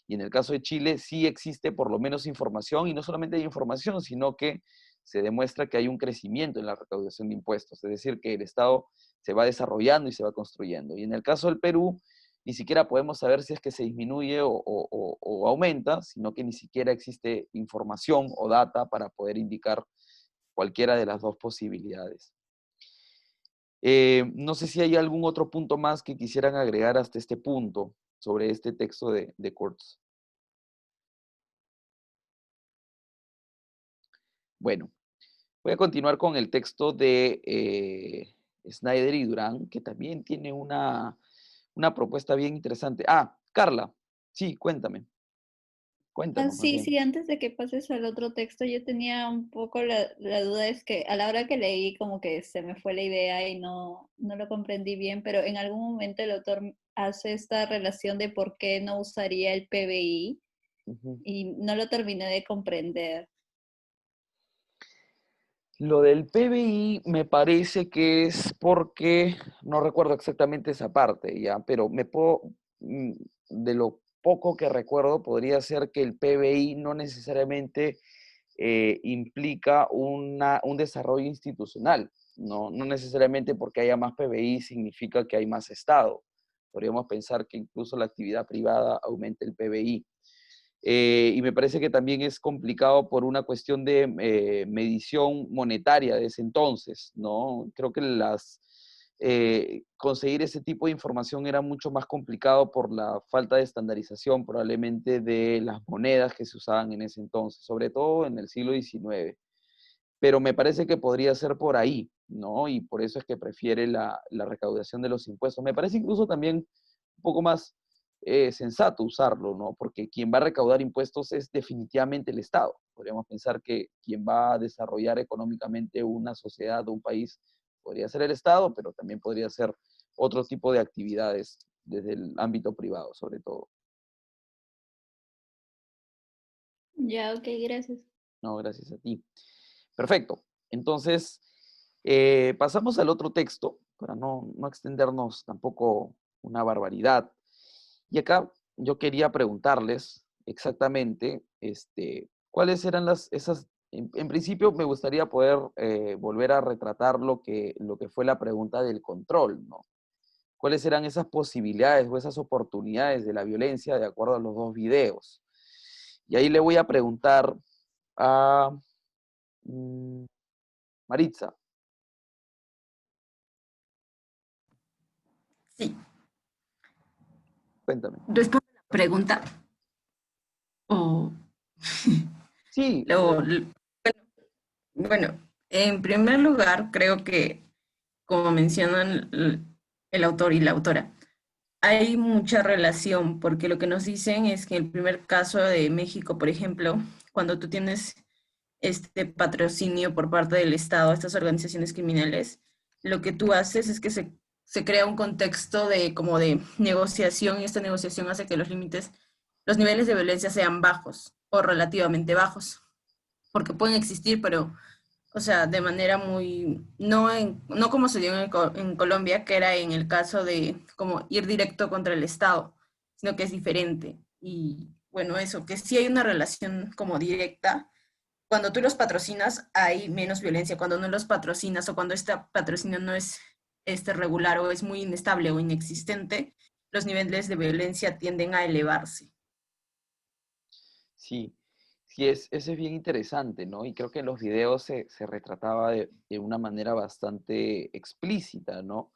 Y en el caso de Chile sí existe por lo menos información, y no solamente hay información, sino que se demuestra que hay un crecimiento en la recaudación de impuestos, es decir, que el Estado se va desarrollando y se va construyendo. Y en el caso del Perú, ni siquiera podemos saber si es que se disminuye o aumenta, sino que ni siquiera existe información o data para poder indicar cualquiera de las dos posibilidades. No sé si hay algún otro punto más que quisieran agregar hasta este punto sobre este texto de Kurtz. Bueno, voy a continuar con el texto de Snyder y Durán, que también tiene una propuesta bien interesante. Ah, Carla, sí, cuéntame. Cuéntanos más Sí, bien. sí, antes de que pases al otro texto, yo tenía un poco la duda, es que a la hora que leí como que se me fue la idea y no lo comprendí bien, pero en algún momento el autor hace esta relación de por qué no usaría el PBI Ujú. y no lo terminé de comprender. Lo del PBI me parece que es porque, no recuerdo exactamente esa parte, ya, pero de lo poco que recuerdo, podría ser que el PBI no necesariamente implica un desarrollo institucional. No necesariamente porque haya más PBI significa que hay más Estado. Podríamos pensar que incluso la actividad privada aumenta el PBI. Y me parece que también es complicado por una cuestión de medición monetaria de ese entonces, ¿no? Creo que conseguir ese tipo de información era mucho más complicado por la falta de estandarización probablemente de las monedas que se usaban en ese entonces, sobre todo en el siglo XIX. Pero me parece que podría ser por ahí, ¿no? Y por eso es que prefiere la recaudación de los impuestos. Me parece incluso también un poco más sensato usarlo, ¿no? Porque quien va a recaudar impuestos es definitivamente el Estado. Podríamos pensar que quien va a desarrollar económicamente una sociedad o un país podría ser el Estado, pero también podría ser otro tipo de actividades desde el ámbito privado, sobre todo. Ya, ok, gracias. No, gracias a ti. Perfecto. Entonces, pasamos al otro texto, para no extendernos tampoco una barbaridad. Y acá yo quería preguntarles exactamente cuáles eran en principio me gustaría poder volver a retratar lo que fue la pregunta del control, ¿no? ¿Cuáles eran esas posibilidades o esas oportunidades de la violencia de acuerdo a los dos videos? Y ahí le voy a preguntar a mm, Maritza, Sí, cuéntame. responde la pregunta. O, Sí, o- bueno, en primer lugar, creo que, como mencionan el autor y la autora, hay mucha relación, porque lo que nos dicen es que el primer caso de México, por ejemplo, cuando tú tienes este patrocinio por parte del Estado a estas organizaciones criminales, lo que tú haces es que se crea un contexto de como de negociación y esta negociación hace que los niveles de violencia sean bajos o relativamente bajos, porque pueden existir, pero, o sea, de manera muy, no como se dio en Colombia, que era en el caso de como ir directo contra el Estado, sino que es diferente. Y bueno, eso, que sí hay una relación como directa. Cuando tú los patrocinas hay menos violencia, cuando no los patrocinas o cuando este patrocinio no es regular o es muy inestable o inexistente, los niveles de violencia tienden a elevarse. sí, sí, eso es bien interesante, ¿no? Y creo que en los videos se retrataba de una manera bastante explícita, ¿no?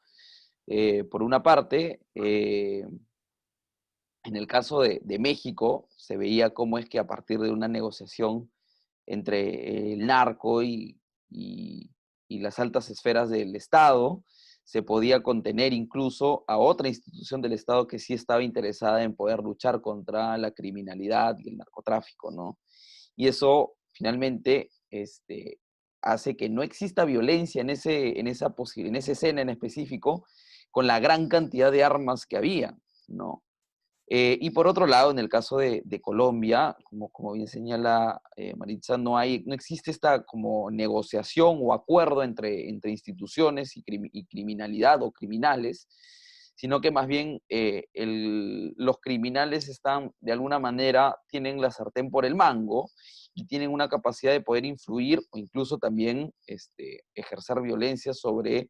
Por una parte, en el caso de México, se veía cómo es que a partir de una negociación entre el narco y las altas esferas del Estado, se podía contener incluso a otra institución del Estado que sí estaba interesada en poder luchar contra la criminalidad y el narcotráfico, ¿no? Y eso finalmente hace que no exista violencia en esa escena en específico, con la gran cantidad de armas que había, ¿no? Y por otro lado, en el caso de Colombia, como bien señala Maritza, no existe esta como negociación o acuerdo entre instituciones y criminalidad o criminales, sino que más bien los criminales están, de alguna manera, tienen la sartén por el mango y tienen una capacidad de poder influir o incluso también ejercer violencia sobre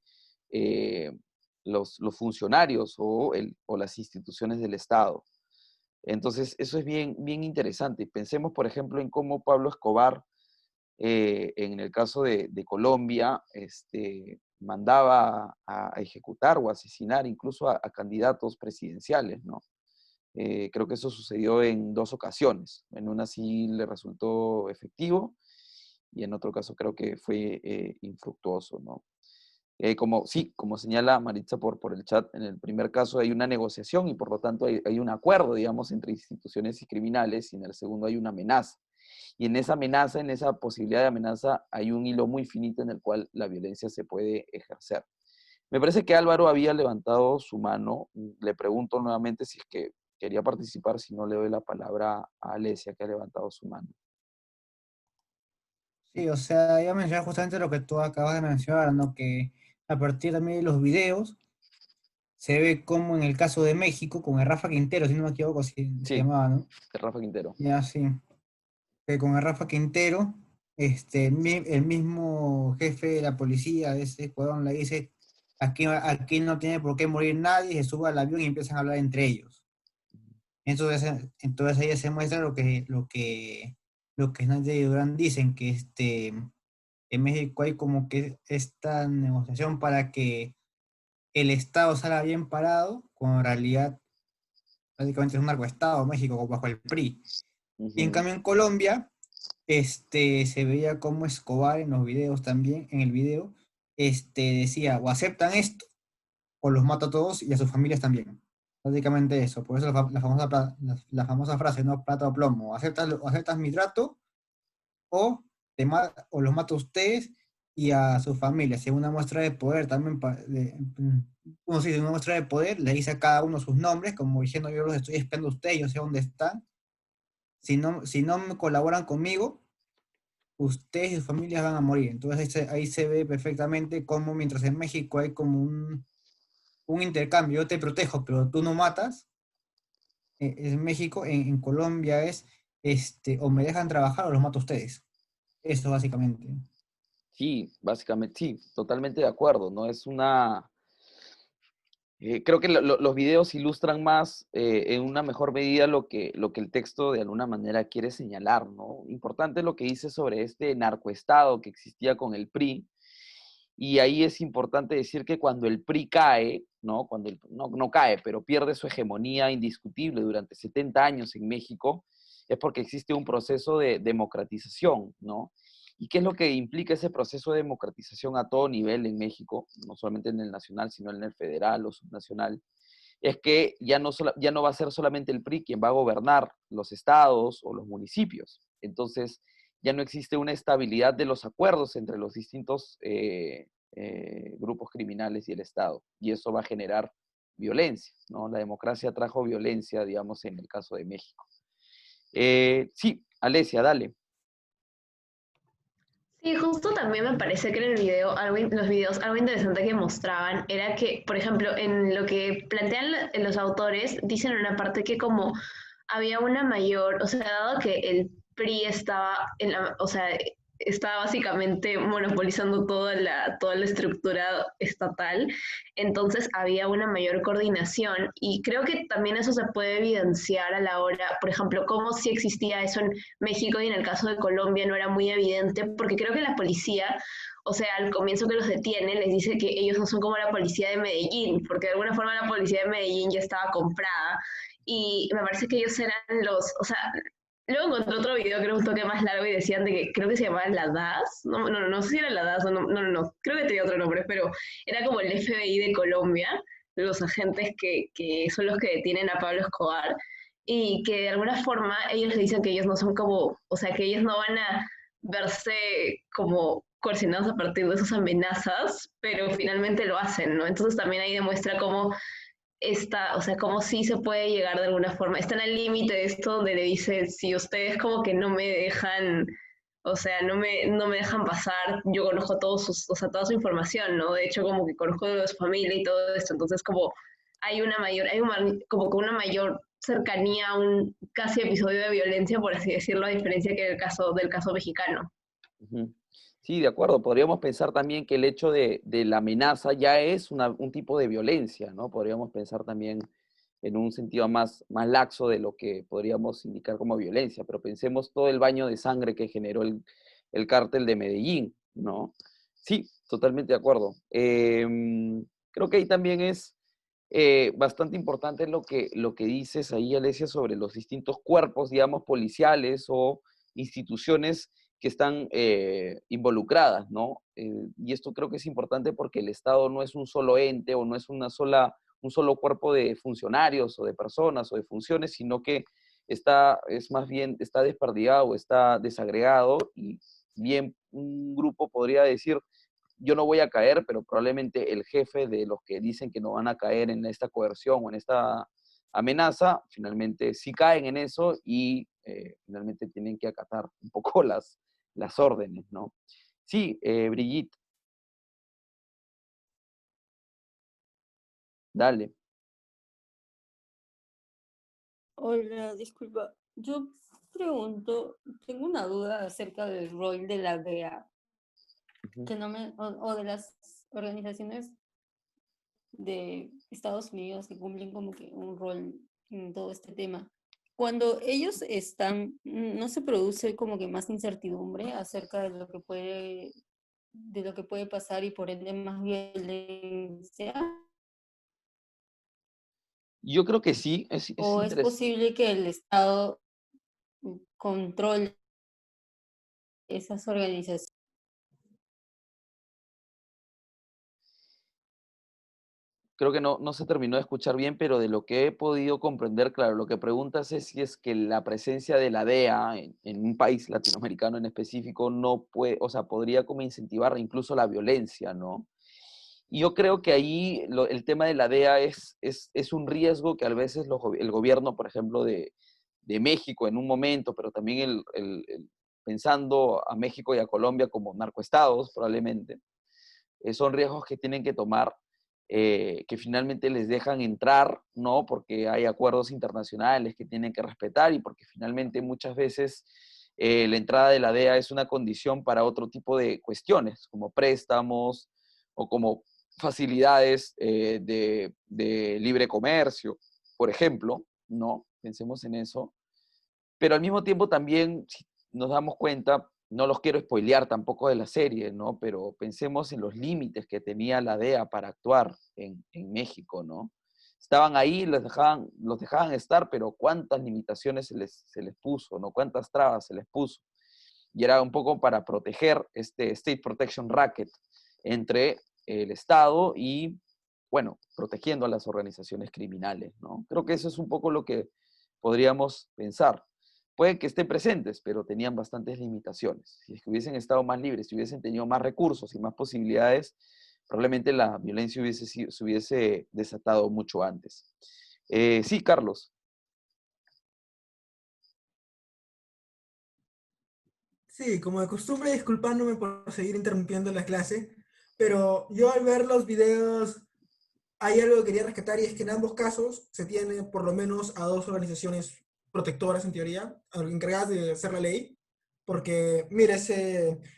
los funcionarios o las instituciones del Estado. Entonces, eso es bien, bien interesante. Pensemos, por ejemplo, en cómo Pablo Escobar, en el caso de Colombia, mandaba a ejecutar o asesinar incluso a candidatos presidenciales, ¿no? Creo que eso sucedió en 2 ocasiones. En una sí le resultó efectivo y en otro caso creo que fue infructuoso, ¿no? Como señala Maritza por el chat, en el primer caso hay una negociación y por lo tanto hay un acuerdo, digamos, entre instituciones y criminales, y en el segundo hay una amenaza. Y en esa amenaza, en esa posibilidad de amenaza, hay un hilo muy finito en el cual la violencia se puede ejercer. Me parece que Álvaro había levantado su mano. Le pregunto nuevamente si es que quería participar, si no le doy la palabra a Alesia, que ha levantado su mano. Sí, o sea, iba a mencionar justamente lo que tú acabas de mencionar, ¿no? Que a partir también de los videos se ve como en el caso de México, con el Rafa Quintero, si no me equivoco, se Sí, llamaba, ¿no? de Rafa Quintero. Ya, sí. Que con el Rafa Quintero, el mismo jefe de la policía de ese escuadrón le dice, aquí no tiene por qué morir nadie, se sube al avión y empiezan a hablar entre ellos. Entonces ahí se muestra lo que Snyder y Durán dicen, que en México hay como que esta negociación para que el Estado salga bien parado, cuando en realidad básicamente es un narcoestado México bajo el PRI. Y en cambio en Colombia, se veía como Escobar en los videos también, en el video, decía, o aceptan esto, o los mato a todos y a sus familias también. Básicamente eso, por eso la famosa frase, ¿no? Plata o plomo, aceptas mi trato, o, o los mato a ustedes y a sus familias. En una muestra de poder también, sí, en una muestra de poder, le dice a cada uno sus nombres, como diciendo, yo los estoy esperando a ustedes, yo sé dónde están. Si no me colaboran conmigo, ustedes y sus familias van a morir. Entonces ahí se ve perfectamente cómo mientras en México hay como un intercambio, yo te protejo, pero tú no matas, en México, en Colombia es, o me dejan trabajar o los mato a ustedes. Eso básicamente. Sí, básicamente, sí, totalmente de acuerdo, ¿no? Creo que los videos ilustran más, en una mejor medida, lo que el texto de alguna manera quiere señalar, ¿no? Importante lo que dice sobre este narcoestado que existía con el PRI, y ahí es importante decir que cuando el PRI cae, ¿no? No cae, pero pierde su hegemonía indiscutible durante 70 años en México, es porque existe un proceso de democratización, ¿no? ¿Y qué es lo que implica ese proceso de democratización a todo nivel en México, no solamente en el nacional, sino en el federal o subnacional? Es que ya no va a ser solamente el PRI quien va a gobernar los estados o los municipios. Entonces, ya no existe una estabilidad de los acuerdos entre los distintos grupos criminales y el Estado. Y eso va a generar violencia, ¿no? La democracia trajo violencia, digamos, en el caso de México. Sí, Alesia, dale. Sí, justo también me parece que en el video, los videos, algo interesante que mostraban era que, por ejemplo, en lo que plantean los autores, dicen en una parte que como había una mayor, o sea, dado que el PRI estaba o sea, estaba básicamente monopolizando toda la estructura estatal, entonces había una mayor coordinación y creo que también eso se puede evidenciar a la hora, por ejemplo, cómo si existía eso en México y en el caso de Colombia no era muy evidente, porque creo que la policía, o sea, al comienzo que los detiene, les dice que ellos no son como la policía de Medellín, porque de alguna forma la policía de Medellín ya estaba comprada y me parece que ellos eran o sea, Luego encontré otro video que era un toque más largo y decían de que creo que se llamaba la DAS. No sé si era la DAS o no. Creo que tenía otro nombre, pero era como el FBI de Colombia, los agentes que son los que detienen a Pablo Escobar y que de alguna forma ellos le dicen que ellos no son como, o sea, que ellos no van a verse como coercionados a partir de esas amenazas, pero finalmente lo hacen, ¿no? Entonces también ahí demuestra cómo está, o sea, cómo sí se puede llegar de alguna forma. Está en el límite de esto donde le dice, si ustedes como que no me dejan, o sea, no me dejan pasar, yo conozco todos sus, o sea, toda su información, ¿no? De hecho, como que conozco de su familia y todo esto, entonces como como que una mayor cercanía a un casi episodio de violencia, por así decirlo, a diferencia que del caso mexicano. Ujú. Sí, de acuerdo. Podríamos pensar también que el hecho de la amenaza ya es un tipo de violencia, ¿no? Podríamos pensar también en un sentido más laxo de lo que podríamos indicar como violencia, pero pensemos todo el baño de sangre que generó el cártel de Medellín, ¿no? Sí, totalmente de acuerdo. Creo que ahí también es bastante importante lo que dices ahí, Alesia, sobre los distintos cuerpos, digamos, policiales o instituciones que están involucradas, ¿no? Y esto creo que es importante porque el Estado no es un solo ente o no es un solo cuerpo de funcionarios o de personas o de funciones, sino que es más bien, está desperdigado, está desagregado y bien un grupo podría decir, yo no voy a caer, pero probablemente el jefe de los que dicen que no van a caer en esta coerción o en esta amenaza, finalmente sí caen en eso y finalmente tienen que acatar un poco las órdenes, ¿no? Sí, Brigitte, dale. Hola, disculpa. Yo pregunto, tengo una duda acerca del rol de la DEA, Ujú. que no me, o de las organizaciones de Estados Unidos que cumplen como que un rol en todo este tema. Cuando ellos están, ¿no se produce como que más incertidumbre acerca de lo que puede pasar y por ende más violencia? Yo creo que sí, es ¿O es interesante. posible que el Estado controle esas organizaciones? Creo que no se terminó de escuchar bien, pero de lo que he podido comprender, claro, lo que preguntas es si es que la presencia de la DEA en un país latinoamericano en específico no puede, o sea, podría como incentivar incluso la violencia, ¿no? Y yo creo que ahí el tema de la DEA es un riesgo que a veces el gobierno, por ejemplo, de México en un momento, pero también pensando a México y a Colombia como narcoestados probablemente, son riesgos que tienen que tomar, que finalmente les dejan entrar, ¿no? Porque hay acuerdos internacionales que tienen que respetar y porque finalmente muchas veces la entrada de la DEA es una condición para otro tipo de cuestiones, como préstamos o como facilidades de libre comercio, por ejemplo, ¿no? Pensemos en eso. Pero al mismo tiempo también, si nos damos cuenta, no los quiero spoilear tampoco de la serie, ¿no? Pero pensemos en los límites que tenía la DEA para actuar en México, ¿no? Estaban ahí, los dejaban estar, pero cuántas limitaciones se les puso, ¿no? Cuántas trabas se les puso. Y era un poco para proteger este State Protection Racket entre el Estado y, bueno, protegiendo a las organizaciones criminales, ¿no? Creo que eso es un poco lo que podríamos pensar. Pueden que estén presentes, pero tenían bastantes limitaciones. Si es que hubiesen estado más libres, si hubiesen tenido más recursos y más posibilidades, probablemente la violencia se hubiese desatado mucho antes. Sí, Carlos. Sí, como de costumbre, disculpándome por seguir interrumpiendo la clase, pero yo al ver los videos hay algo que quería rescatar y es que en ambos casos se tiene por lo menos a dos organizaciones protectoras en teoría, encargadas de hacer la ley, porque mire,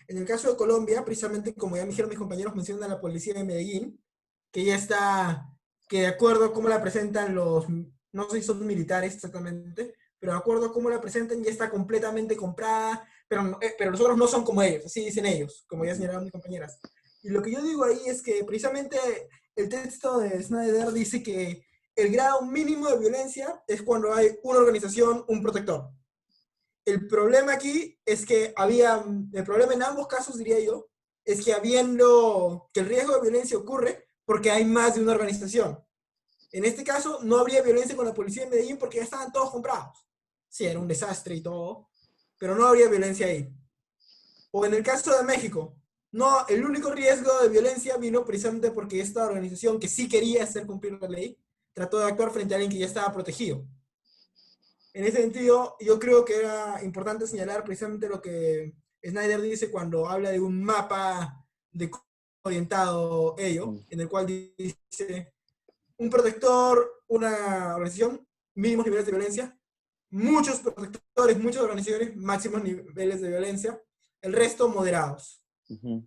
en el caso de Colombia, precisamente como ya me dijeron mis compañeros, mencionan a la policía de Medellín, que ya está, que de acuerdo a cómo la presentan no sé si son militares exactamente, pero de acuerdo a cómo la presentan ya está completamente comprada, pero los otros no son como ellos, así dicen ellos, como ya señalaron mis compañeras. Y lo que yo digo ahí es que precisamente el texto de Snyder dice que el grado mínimo de violencia es cuando hay una organización, un protector. el problema aquí es que el problema en ambos casos, diría yo, es que que el riesgo de violencia ocurre porque hay más de una organización. En este caso, no habría violencia con la policía de Medellín porque ya estaban todos comprados. Sí, era un desastre y todo, pero no habría violencia ahí. O en el caso de México, no, el único riesgo de violencia vino precisamente porque esta organización que sí quería hacer cumplir la ley, trató de actuar frente a alguien que ya estaba protegido. En ese sentido, yo creo que era importante señalar precisamente lo que Snyder dice cuando habla de un mapa de cómo orientado ello, en el cual dice un protector, una organización, mínimos niveles de violencia, muchos protectores, muchas organizaciones, máximos niveles de violencia, el resto moderados. Ujú.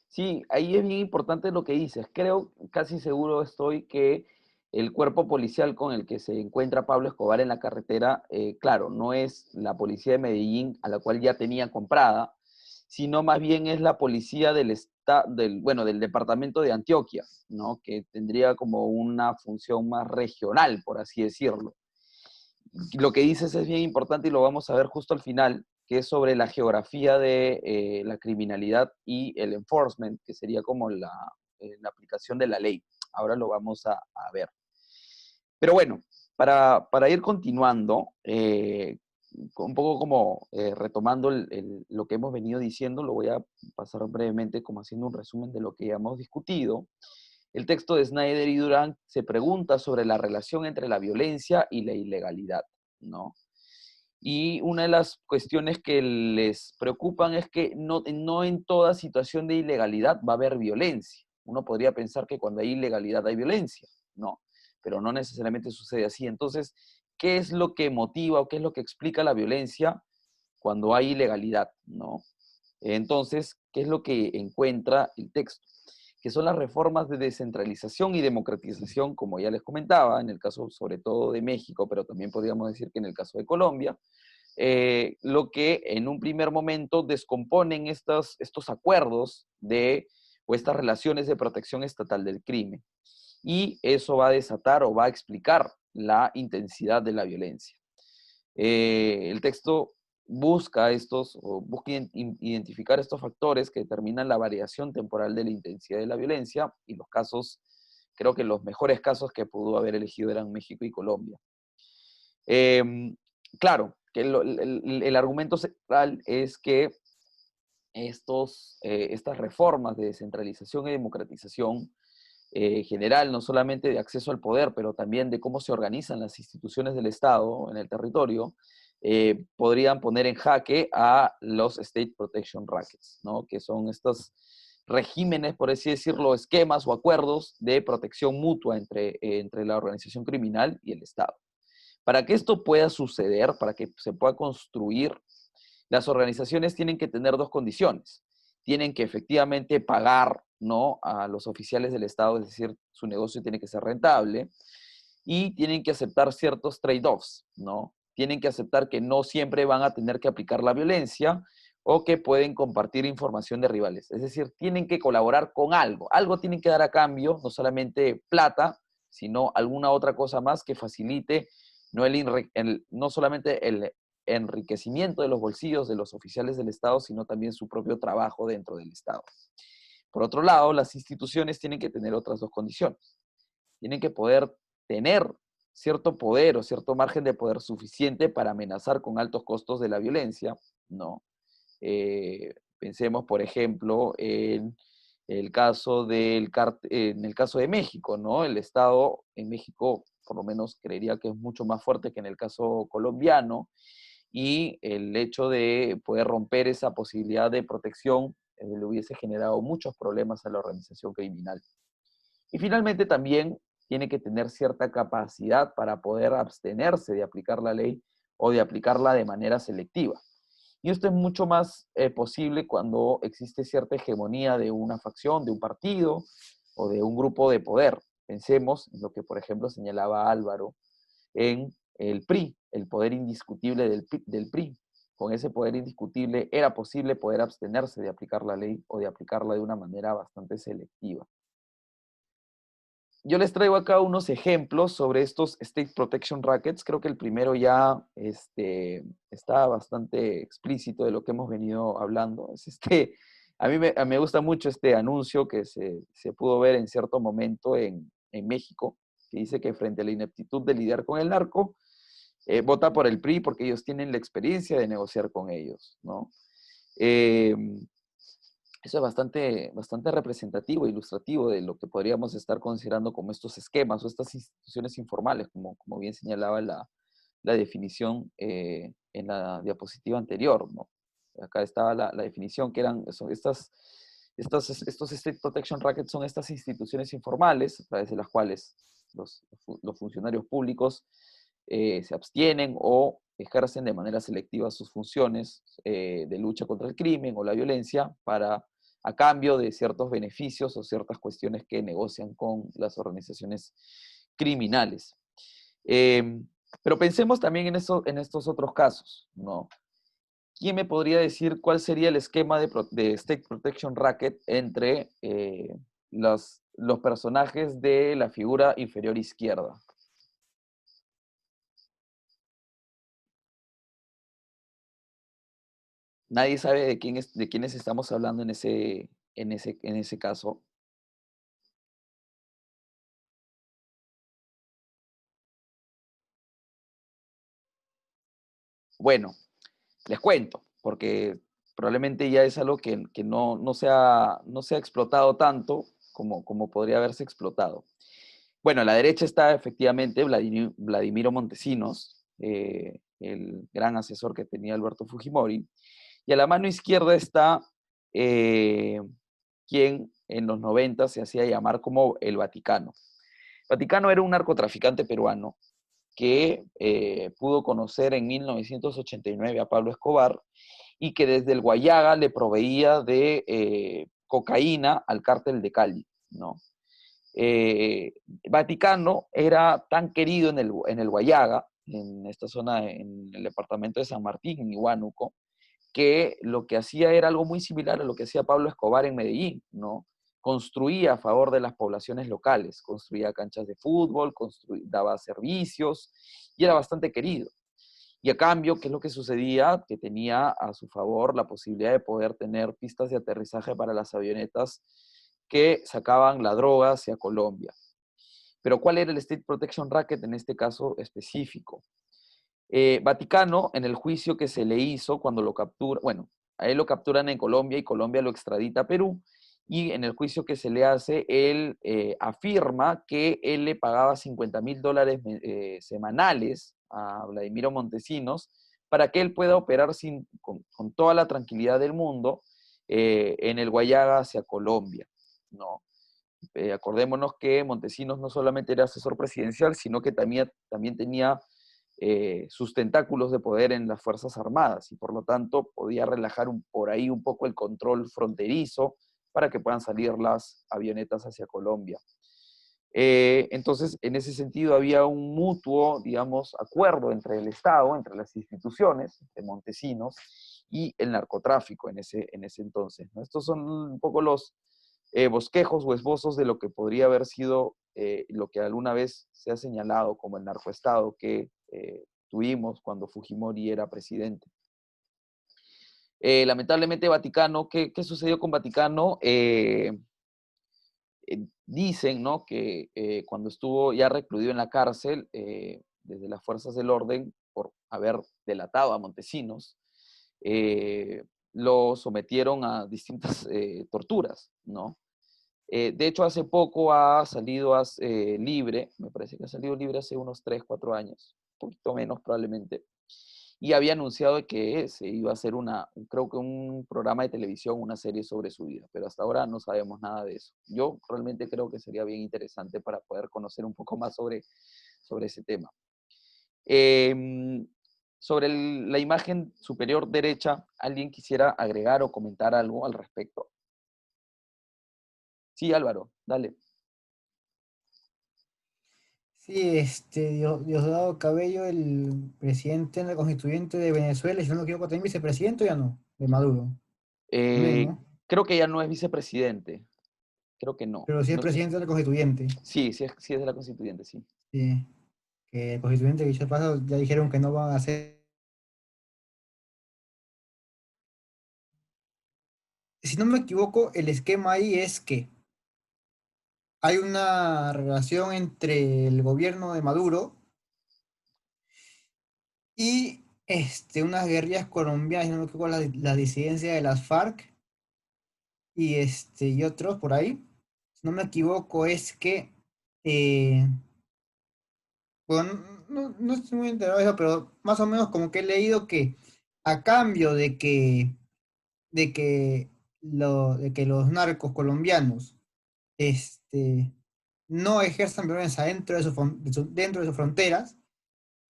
Sí, ahí es bien importante lo que dices. Creo, casi seguro estoy que el cuerpo policial con el que se encuentra Pablo Escobar en la carretera, claro, no es la policía de Medellín a la cual ya tenía comprada, sino más bien es la policía del departamento de Antioquia, ¿no? Que tendría como una función más regional, por así decirlo. Lo que dices es bien importante y lo vamos a ver justo al final, que es sobre la geografía de la criminalidad y el enforcement, que sería como la aplicación de la ley. Ahora lo vamos a ver. Pero bueno, para ir continuando, un poco como retomando lo que hemos venido diciendo, lo voy a pasar brevemente como haciendo un resumen de lo que ya hemos discutido. El texto de Snyder y Durán se pregunta sobre la relación entre la violencia y la ilegalidad, ¿no? Y una de las cuestiones que les preocupan es que no en toda situación de ilegalidad va a haber violencia. Uno podría pensar que cuando hay ilegalidad hay violencia, ¿no? Pero no necesariamente sucede así. Entonces, ¿qué es lo que motiva o qué es lo que explica la violencia cuando hay ilegalidad, ¿no? Entonces, ¿qué es lo que encuentra el texto? Que son las reformas de descentralización y democratización, como ya les comentaba, en el caso sobre todo de México, pero también podríamos decir que en el caso de Colombia, lo que en un primer momento descomponen estos acuerdos o estas relaciones de protección estatal del crimen. Y eso va a desatar o va a explicar la intensidad de la violencia. El texto busca identificar estos factores que determinan la variación temporal de la intensidad de la violencia y los casos, creo que los mejores casos que pudo haber elegido eran México y Colombia. Claro, que el argumento central es que estas reformas de descentralización y democratización general, no solamente de acceso al poder, pero también de cómo se organizan las instituciones del Estado en el territorio, podrían poner en jaque a los State Protection Rackets, ¿no? Que son estos regímenes, por así decirlo, esquemas o acuerdos de protección mutua entre la organización criminal y el Estado. Para que esto pueda suceder, para que se pueda construir, las organizaciones tienen que tener dos condiciones. Tienen que efectivamente pagar, ¿no?, a los oficiales del Estado, es decir, su negocio tiene que ser rentable, y tienen que aceptar ciertos trade-offs, ¿no? Tienen que aceptar que no siempre van a tener que aplicar la violencia o que pueden compartir información de rivales. Es decir, tienen que colaborar con algo. Algo tienen que dar a cambio, no solamente plata, sino alguna otra cosa más que facilite no solamente el enriquecimiento de los bolsillos de los oficiales del Estado, sino también su propio trabajo dentro del Estado. Por otro lado, las instituciones tienen que tener otras dos condiciones. Tienen que poder tener cierto poder o cierto margen de poder suficiente para amenazar con altos costos de la violencia, ¿no? Pensemos, por ejemplo, en el caso en el caso de México, ¿no? El Estado en México, por lo menos creería que es mucho más fuerte que en el caso colombiano, y el hecho de poder romper esa posibilidad de protección le hubiese generado muchos problemas a la organización criminal. Y finalmente también tiene que tener cierta capacidad para poder abstenerse de aplicar la ley o de aplicarla de manera selectiva. Y esto es mucho más posible cuando existe cierta hegemonía de una facción, de un partido o de un grupo de poder. Pensemos en lo que, por ejemplo, señalaba Álvaro en el PRI, el poder indiscutible del PRI. Con ese poder indiscutible era posible poder abstenerse de aplicar la ley o de aplicarla de una manera bastante selectiva. yo les traigo acá unos ejemplos sobre estos State Protection Rackets. Creo que el primero ya está bastante explícito de lo que hemos venido hablando. A mí me gusta mucho este anuncio que se pudo ver en cierto momento en México, que dice que frente a la ineptitud de lidiar con el narco, vota por el PRI porque ellos tienen la experiencia de negociar con ellos, ¿no? Eso es bastante representativo e ilustrativo de lo que podríamos estar considerando como estos esquemas o estas instituciones informales, como bien señalaba la definición en la diapositiva anterior, ¿no? Acá estaba la definición, que estos State Protection Rackets son estas instituciones informales a través de las cuales los funcionarios públicos se abstienen o ejercen de manera selectiva sus funciones de lucha contra el crimen o la violencia a cambio de ciertos beneficios o ciertas cuestiones que negocian con las organizaciones criminales. Pero pensemos también en estos otros casos, ¿no? ¿Quién me podría decir cuál sería el esquema de State Protection Racket entre los personajes de la figura inferior izquierda? Nadie sabe de quiénes estamos hablando en ese caso. Bueno, les cuento, porque probablemente ya es algo que no se ha explotado tanto como podría haberse explotado. Bueno, a la derecha está efectivamente Vladimiro Montesinos, el gran asesor que tenía Alberto Fujimori, y a la mano izquierda está quien en los 90 se hacía llamar como el Vaticano. El Vaticano era un narcotraficante peruano que pudo conocer en 1989 a Pablo Escobar y que desde el Guayaga le proveía de cocaína al cártel de Cali, ¿no? Vaticano era tan querido en el Guayaga, en esta zona, en el departamento de San Martín, en Huánuco, que lo que hacía era algo muy similar a lo que hacía Pablo Escobar en Medellín, ¿no? Construía a favor de las poblaciones locales, construía canchas de fútbol, daba servicios y era bastante querido. Y a cambio, ¿qué es lo que sucedía? Que tenía a su favor la posibilidad de poder tener pistas de aterrizaje para las avionetas que sacaban la droga hacia Colombia. Pero ¿cuál era el State Protection Racket en este caso específico? Vaticano, en el juicio que se le hizo cuando lo captura, bueno, a él lo capturan en Colombia y Colombia lo extradita a Perú, y en el juicio que se le hace, él afirma que él le pagaba $50,000 semanales a Vladimiro Montesinos para que él pueda operar con toda la tranquilidad del mundo en el Guayaga hacia Colombia, ¿no? Acordémonos que Montesinos no solamente era asesor presidencial, sino que también tenía sus tentáculos de poder en las Fuerzas Armadas y por lo tanto podía relajar por ahí un poco el control fronterizo para que puedan salir las avionetas hacia Colombia. Entonces, en ese sentido había un mutuo, digamos, acuerdo entre el Estado, entre las instituciones, de Montesinos, y el narcotráfico en ese entonces, ¿no? Estos son un poco los bosquejos o esbozos de lo que podría haber sido lo que alguna vez se ha señalado como el narcoestado que tuvimos cuando Fujimori era presidente. Lamentablemente Vaticano, ¿qué sucedió con Vaticano? Dicen, ¿no?, que cuando estuvo ya recluido en la cárcel, desde las fuerzas del orden, por haber delatado a Montesinos, lo sometieron a distintas torturas, ¿no? De hecho, hace poco ha salido libre, me parece que ha salido libre hace unos 3, 4 años, un poquito menos probablemente, y había anunciado que se iba a hacer creo que un programa de televisión, una serie sobre su vida, pero hasta ahora no sabemos nada de eso. Yo realmente creo que sería bien interesante para poder conocer un poco más sobre ese tema. Sobre la imagen superior derecha, ¿alguien quisiera agregar o comentar algo al respecto? Sí, Álvaro, dale. Sí, Diosdado Cabello, el presidente la constituyente de Venezuela, y si no me equivoco, también vicepresidente, o ya no, de Maduro. Eh, ¿No? Creo que ya no es vicepresidente. creo que no. Pero sí es No estoy- presidente del constituyente. sí es de la constituyente, sí. Sí. Que el constituyente, dicho de paso, ya dijeron que no van a hacer. Si no me equivoco, el esquema ahí es que hay una relación entre el gobierno de Maduro y unas guerrillas colombianas, si no me equivoco, la disidencia de las FARC y otros por ahí. Si no me equivoco, es que, eh, bueno, no estoy muy enterado de eso, pero más o menos como que he leído que a cambio de que los narcos colombianos no ejerzan violencia dentro de sus fronteras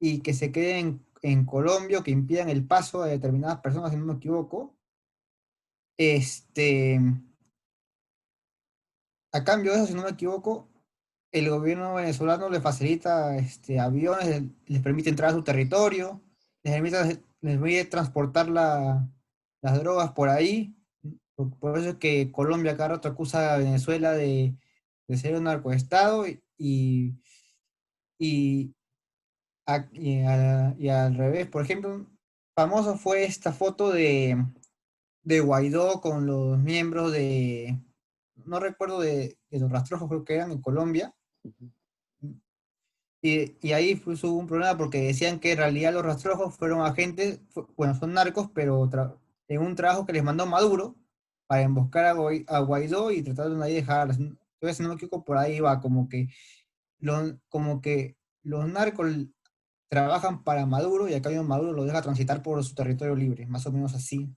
y que se queden en Colombia o que impidan el paso de determinadas personas, si no me equivoco, este, a cambio de eso, si no me equivoco, el gobierno venezolano le facilita aviones, les permite entrar a su territorio, les permite transportar las drogas por ahí. Por eso es que Colombia cada rato acusa a Venezuela de ser un narcoestado y, y al revés. Por ejemplo, famoso fue esta foto de Guaidó con los miembros no recuerdo de los rastrojos, creo que eran en Colombia. Ujú. Y ahí hubo un problema porque decían que en realidad los rastrojos fueron agentes, bueno, son narcos, pero en un trabajo que les mandó Maduro para emboscar a Guaidó y trataron de ahí dejar. Entonces, si no me equivoco, por ahí va como que los narcos trabajan para Maduro y a cambio Maduro lo deja transitar por su territorio libre, más o menos así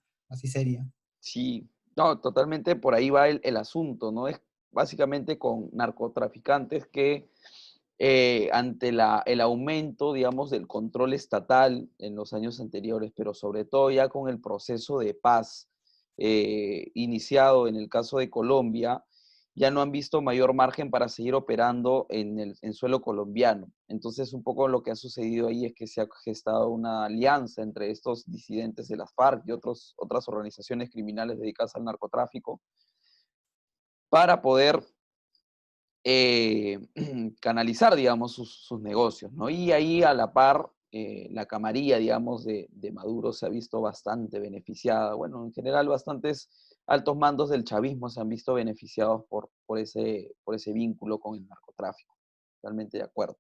sería. Sí, no, totalmente por ahí va el asunto, ¿no? Es básicamente con narcotraficantes que ante el aumento, digamos, del control estatal en los años anteriores, pero sobre todo ya con el proceso de paz iniciado en el caso de Colombia, ya no han visto mayor margen para seguir operando en suelo colombiano. Entonces, un poco lo que ha sucedido ahí es que se ha gestado una alianza entre estos disidentes de las FARC y otras organizaciones criminales dedicadas al narcotráfico para poder canalizar, digamos, sus negocios, ¿no? Y ahí a la par, la camarilla, digamos, de Maduro se ha visto bastante beneficiada. Bueno, en general, bastantes altos mandos del chavismo se han visto beneficiados por ese vínculo con el narcotráfico. Totalmente de acuerdo.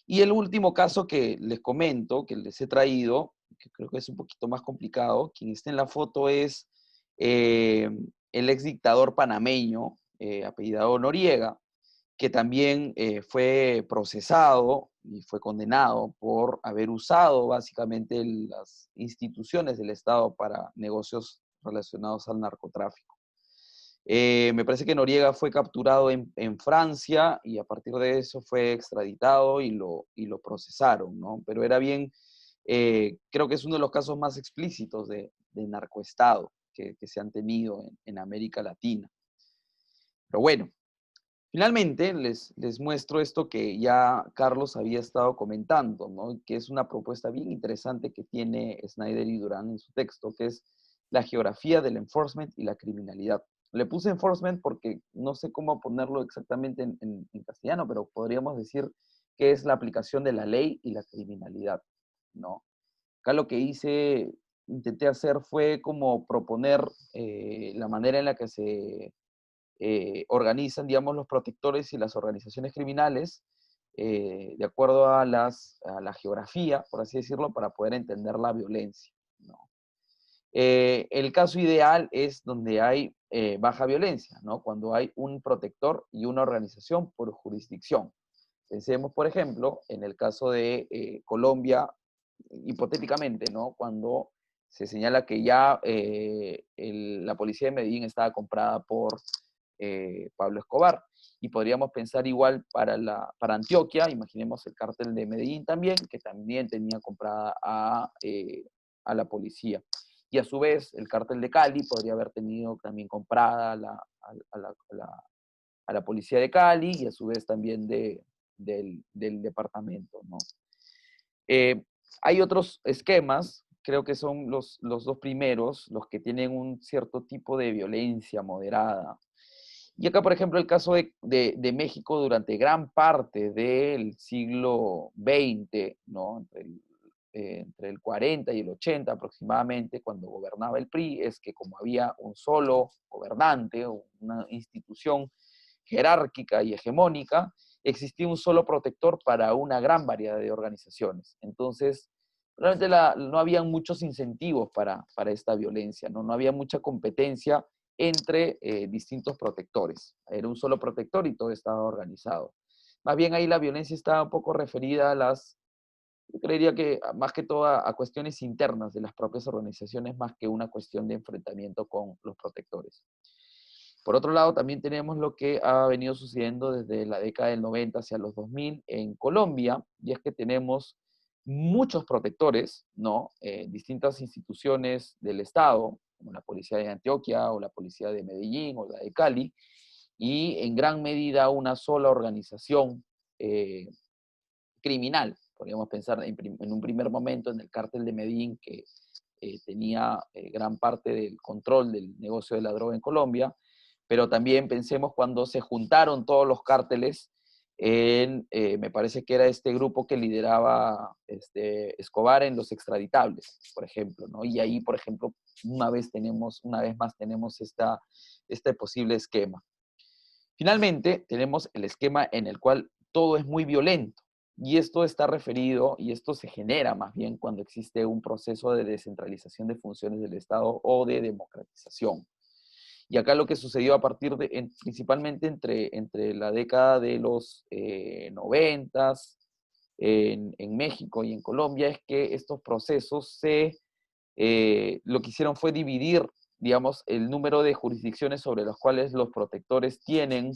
Y el último caso que les comento, que les he traído, que creo que es un poquito más complicado, quien está en la foto es el ex dictador panameño, apellidado Noriega, que también fue procesado y fue condenado por haber usado básicamente las instituciones del Estado para negocios relacionados al narcotráfico. Me parece que Noriega fue capturado en Francia y a partir de eso fue extraditado y lo procesaron, ¿no? Pero era bien, creo que es uno de los casos más explícitos de narcoestado que se han tenido en América Latina. Pero bueno, finalmente les muestro esto que ya Carlos había estado comentando, ¿no? Que es una propuesta bien interesante que tiene Snyder y Durán en su texto, que es la geografía del enforcement y la criminalidad. Le puse enforcement porque no sé cómo ponerlo exactamente en castellano, pero podríamos decir que es la aplicación de la ley y la criminalidad, ¿no? Acá lo que intenté hacer fue como proponer la manera en la que se organizan, digamos, los protectores y las organizaciones criminales de acuerdo a la geografía, por así decirlo, para poder entender la violencia, ¿no? El caso ideal es donde hay baja violencia, ¿no? Cuando hay un protector y una organización por jurisdicción. Pensemos, por ejemplo, en el caso de Colombia, hipotéticamente, ¿no? Cuando se señala que ya la policía de Medellín estaba comprada por Pablo Escobar. Y podríamos pensar igual para Antioquia, imaginemos el cártel de Medellín también, que también tenía comprada a la policía. Y a su vez, el cártel de Cali podría haber tenido también comprada a la policía de Cali y a su vez también del departamento, ¿no? Hay otros esquemas, creo que son los dos primeros, los que tienen un cierto tipo de violencia moderada. Y acá, por ejemplo, el caso de México durante gran parte del siglo XX, ¿no? Entre el 40 y el 80 aproximadamente, cuando gobernaba el PRI, es que como había un solo gobernante, o una institución jerárquica y hegemónica, existía un solo protector para una gran variedad de organizaciones. Entonces, realmente no había muchos incentivos para esta violencia, ¿no? No había mucha competencia entre distintos protectores. Era un solo protector y todo estaba organizado. Más bien ahí la violencia estaba un poco referida yo creería que más que todo a cuestiones internas de las propias organizaciones, más que una cuestión de enfrentamiento con los protectores. Por otro lado, también tenemos lo que ha venido sucediendo desde la década del 90 hacia los 2000 en Colombia, y es que tenemos muchos protectores, ¿no? Distintas instituciones del Estado, como la Policía de Antioquia, o la Policía de Medellín, o la de Cali, y en gran medida una sola organización criminal. Podríamos pensar en un primer momento en el cártel de Medellín, que tenía gran parte del control del negocio de la droga en Colombia, pero también pensemos cuando se juntaron todos los cárteles me parece que era este grupo que lideraba Escobar en los extraditables, por ejemplo, ¿no? Y ahí, por ejemplo, una vez más tenemos este posible esquema. Finalmente, tenemos el esquema en el cual todo es muy violento. Y esto está referido, y esto se genera más bien cuando existe un proceso de descentralización de funciones del Estado o de democratización. Y acá lo que sucedió a partir principalmente entre la década de los 90 en México y en Colombia, es que estos procesos lo que hicieron fue dividir, digamos, el número de jurisdicciones sobre las cuales los protectores tienen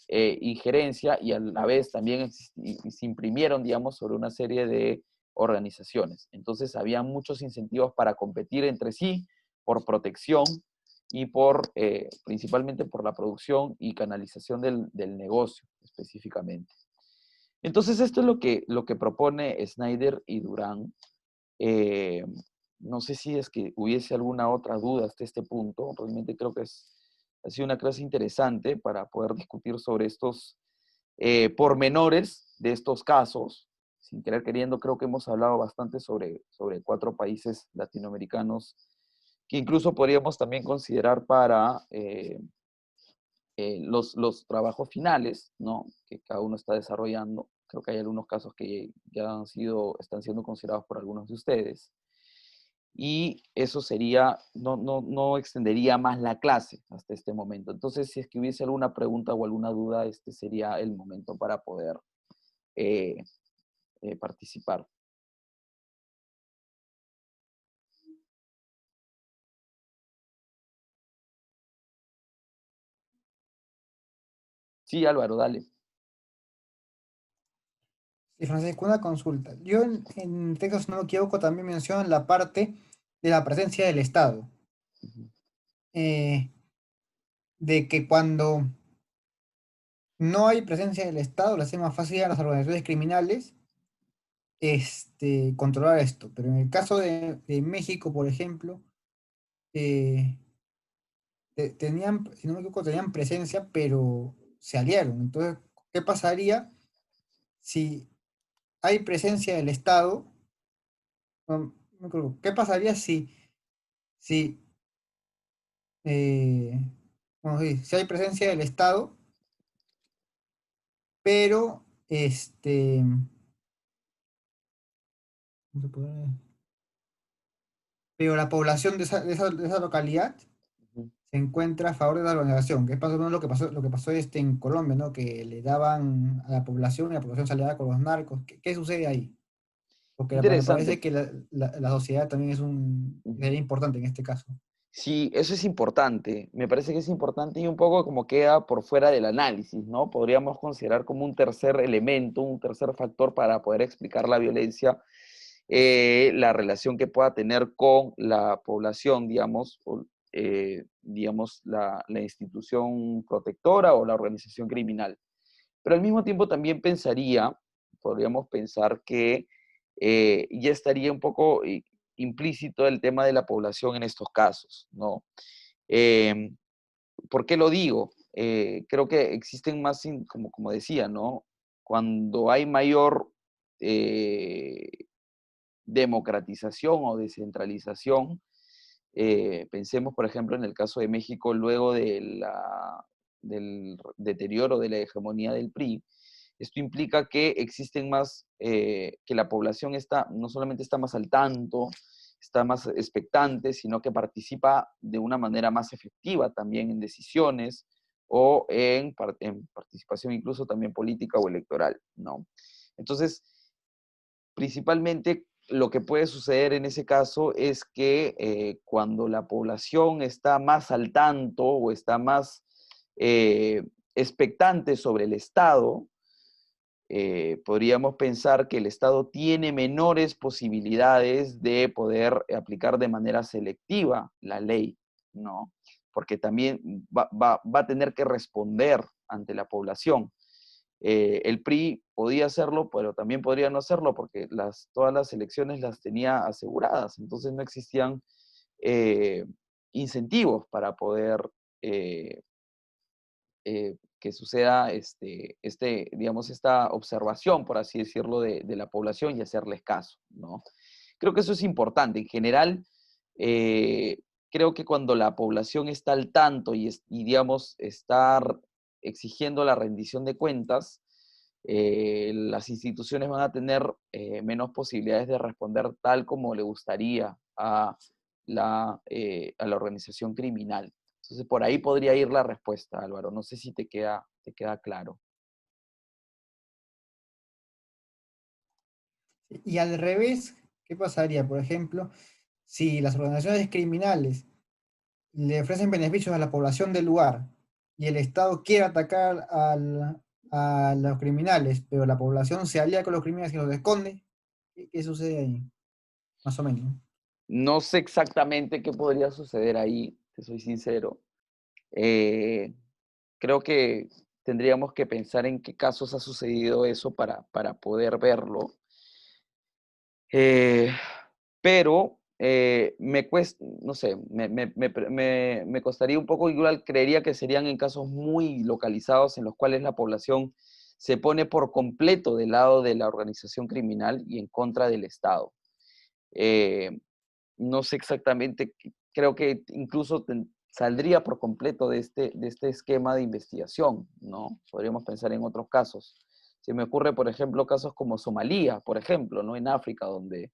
injerencia, y a la vez también se imprimieron, digamos, sobre una serie de organizaciones. Entonces había muchos incentivos para competir entre sí por protección y principalmente por la producción y canalización del negocio específicamente. Entonces esto es lo que propone Snyder y Durán. Eh, no sé si es que hubiese alguna otra duda hasta este punto. Realmente creo que ha sido una clase interesante para poder discutir sobre estos pormenores de estos casos. Sin querer queriendo, creo que hemos hablado bastante sobre 4 países latinoamericanos que incluso podríamos también considerar para los trabajos finales, ¿no? Que cada uno está desarrollando. Creo que hay algunos casos que ya están siendo considerados por algunos de ustedes. Y eso sería, no extendería más la clase hasta este momento. Entonces, si es que hubiese alguna pregunta o alguna duda, este sería el momento para poder participar. Sí, Álvaro, dale. Sí, Francisco, una consulta. Yo en texto, si no me equivoco, también mencionan la parte de la presencia del Estado. De que cuando no hay presencia del Estado, le hace más fácil a las organizaciones criminales controlar esto. Pero en el caso de México, por ejemplo, tenían, si no me equivoco, tenían presencia, pero se aliaron. Entonces, ¿qué pasaría si hay presencia del Estado? No me acuerdo, ¿qué pasaría si, eh, bueno, sí, si hay presencia del Estado, pero ¿cómo se puede? Pero la población de esa localidad Ujú. se encuentra a favor de la organización, que es más o menos lo que pasó en Colombia, ¿no? Que le daban a la población y la población se aliaba con los narcos. ¿Qué sucede ahí? Porque me parece Interesante. que la sociedad también Ujú. sería importante en este caso. Sí, eso es importante. Me parece que es importante y un poco como queda por fuera del análisis, ¿no? Podríamos considerar como un tercer elemento, un tercer factor para poder explicar la violencia, la relación que pueda tener con la población, digamos, digamos la institución protectora o la organización criminal. Pero al mismo tiempo también podríamos pensar que ya estaría un poco implícito el tema de la población en estos casos, ¿no? ¿Por qué lo digo? creo que existen más, como decía, ¿no? Cuando hay mayor democratización o descentralización, pensemos, por ejemplo, en el caso de México, luego del deterioro de la hegemonía del PRI, esto implica que existen más, que la población no solamente está más al tanto, está más expectante, sino que participa de una manera más efectiva también en decisiones o en participación incluso también política o electoral, ¿no? Entonces, principalmente lo que puede suceder en ese caso es que cuando la población está más al tanto o está más expectante sobre el Estado, podríamos pensar que el Estado tiene menores posibilidades de poder aplicar de manera selectiva la ley, ¿no? Porque también va a tener que responder ante la población. El PRI podía hacerlo, pero también podría no hacerlo, porque todas las elecciones las tenía aseguradas, entonces no existían incentivos para poder que suceda digamos, esta observación, por así decirlo, de la población y hacerles caso, ¿no? Creo que eso es importante. En general, creo que cuando la población está al tanto y digamos, está exigiendo la rendición de cuentas, las instituciones van a tener menos posibilidades de responder tal como le gustaría a la organización criminal. Entonces, por ahí podría ir la respuesta, Álvaro. No sé si te queda claro. Y al revés, ¿qué pasaría? Por ejemplo, si las organizaciones criminales le ofrecen beneficios a la población del lugar y el Estado quiere atacar a los criminales, pero la población se alía con los criminales y los esconde, ¿qué sucede ahí? Más o menos. No sé exactamente qué podría suceder ahí, te soy sincero. Creo que tendríamos que pensar en qué casos ha sucedido eso para poder verlo. Pero me cuesta, no sé, me costaría un poco, igual creería que serían en casos muy localizados en los cuales la población se pone por completo del lado de la organización criminal y en contra del Estado. No sé exactamente, creo que incluso saldría por completo de este esquema de investigación, ¿no? Podríamos pensar en otros casos. Se me ocurre, por ejemplo, casos como Somalia, por ejemplo, ¿no? En África, donde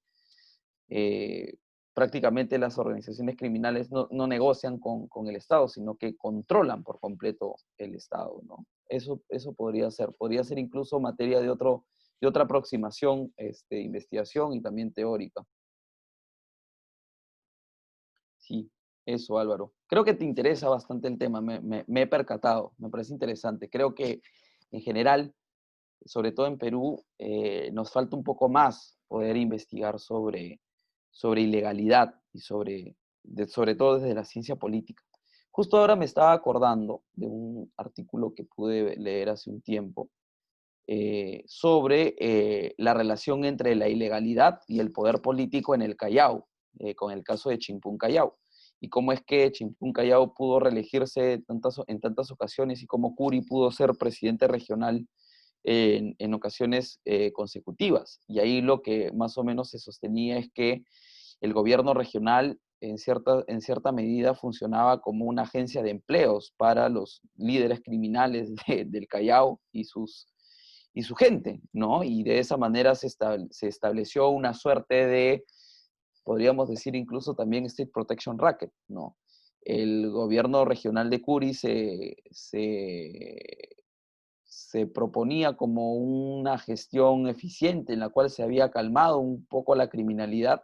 prácticamente las organizaciones criminales no negocian con el Estado, sino que controlan por completo el Estado, ¿no? Eso podría ser incluso materia de otra aproximación, investigación y también teórica. Sí, eso, Álvaro. Creo que te interesa bastante el tema, me he percatado, me parece interesante. Creo que en general, sobre todo en Perú, nos falta un poco más poder investigar sobre ilegalidad y sobre todo desde la ciencia política. Justo ahora me estaba acordando de un artículo que pude leer hace un tiempo sobre la relación entre la ilegalidad y el poder político en el Callao, con el caso de Chimpún Callao, y cómo es que Chimpún Callao pudo reelegirse en tantas ocasiones y cómo Curi pudo ser presidente regional en ocasiones consecutivas. Y ahí lo que más o menos se sostenía es que el gobierno regional en cierta medida funcionaba como una agencia de empleos para los líderes criminales del Callao y su gente, ¿no? Y de esa manera se estableció una suerte de, podríamos decir incluso también State Protection Racket, ¿no? El gobierno regional de Curi se proponía como una gestión eficiente en la cual se había calmado un poco la criminalidad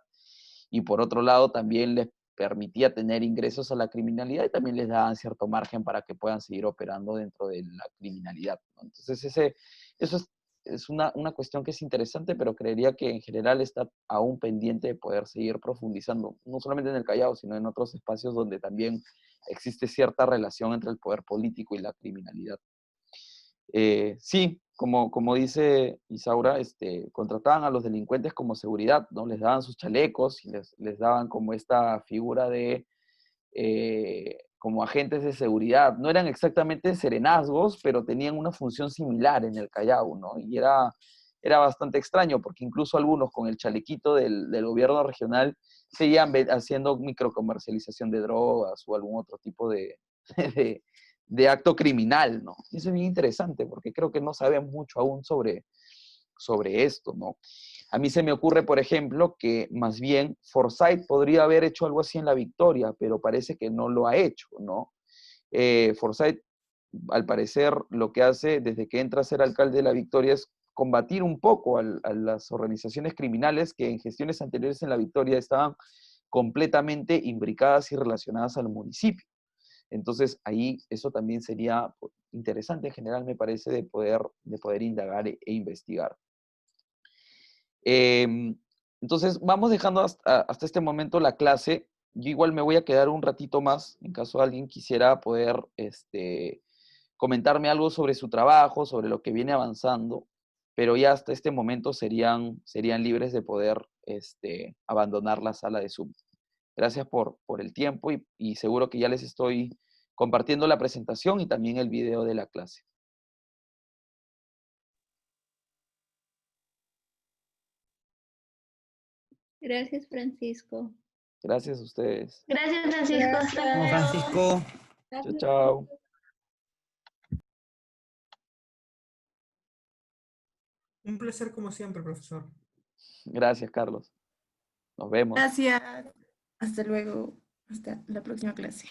y por otro lado también les permitía tener ingresos a la criminalidad y también les daban cierto margen para que puedan seguir operando dentro de la criminalidad, ¿no? Entonces eso es una cuestión que es interesante, pero creería que en general está aún pendiente de poder seguir profundizando, no solamente en el Callao, sino en otros espacios donde también existe cierta relación entre el poder político y la criminalidad. Sí, como dice Isaura, contrataban a los delincuentes como seguridad, ¿no? Les daban sus chalecos y les daban como esta figura de como agentes de seguridad. No eran exactamente serenazgos, pero tenían una función similar en el Callao, ¿no? Y era bastante extraño, porque incluso algunos con el chalequito del gobierno regional seguían haciendo microcomercialización de drogas o algún otro tipo de, de, de acto criminal, ¿no? Y eso es bien interesante, porque creo que no sabemos mucho aún sobre esto, ¿no? A mí se me ocurre, por ejemplo, que más bien Forsyth podría haber hecho algo así en La Victoria, pero parece que no lo ha hecho, ¿no? Forsyth, al parecer, lo que hace desde que entra a ser alcalde de La Victoria es combatir un poco a las organizaciones criminales que en gestiones anteriores en La Victoria estaban completamente imbricadas y relacionadas al municipio. Entonces, ahí eso también sería interesante en general, me parece, de poder indagar e investigar. Entonces, vamos dejando hasta este momento la clase. Yo igual me voy a quedar un ratito más, en caso alguien quisiera poder comentarme algo sobre su trabajo, sobre lo que viene avanzando, pero ya hasta este momento serían libres de poder abandonar la sala de Zoom. Gracias por el tiempo y seguro que ya les estoy compartiendo la presentación y también el video de la clase. Gracias, Francisco. Gracias a ustedes. Gracias, Francisco. Hasta Como luego. Francisco. Chao, chao. Un placer como siempre, profesor. Gracias, Carlos. Nos vemos. Gracias. Hasta luego. Hasta la próxima clase.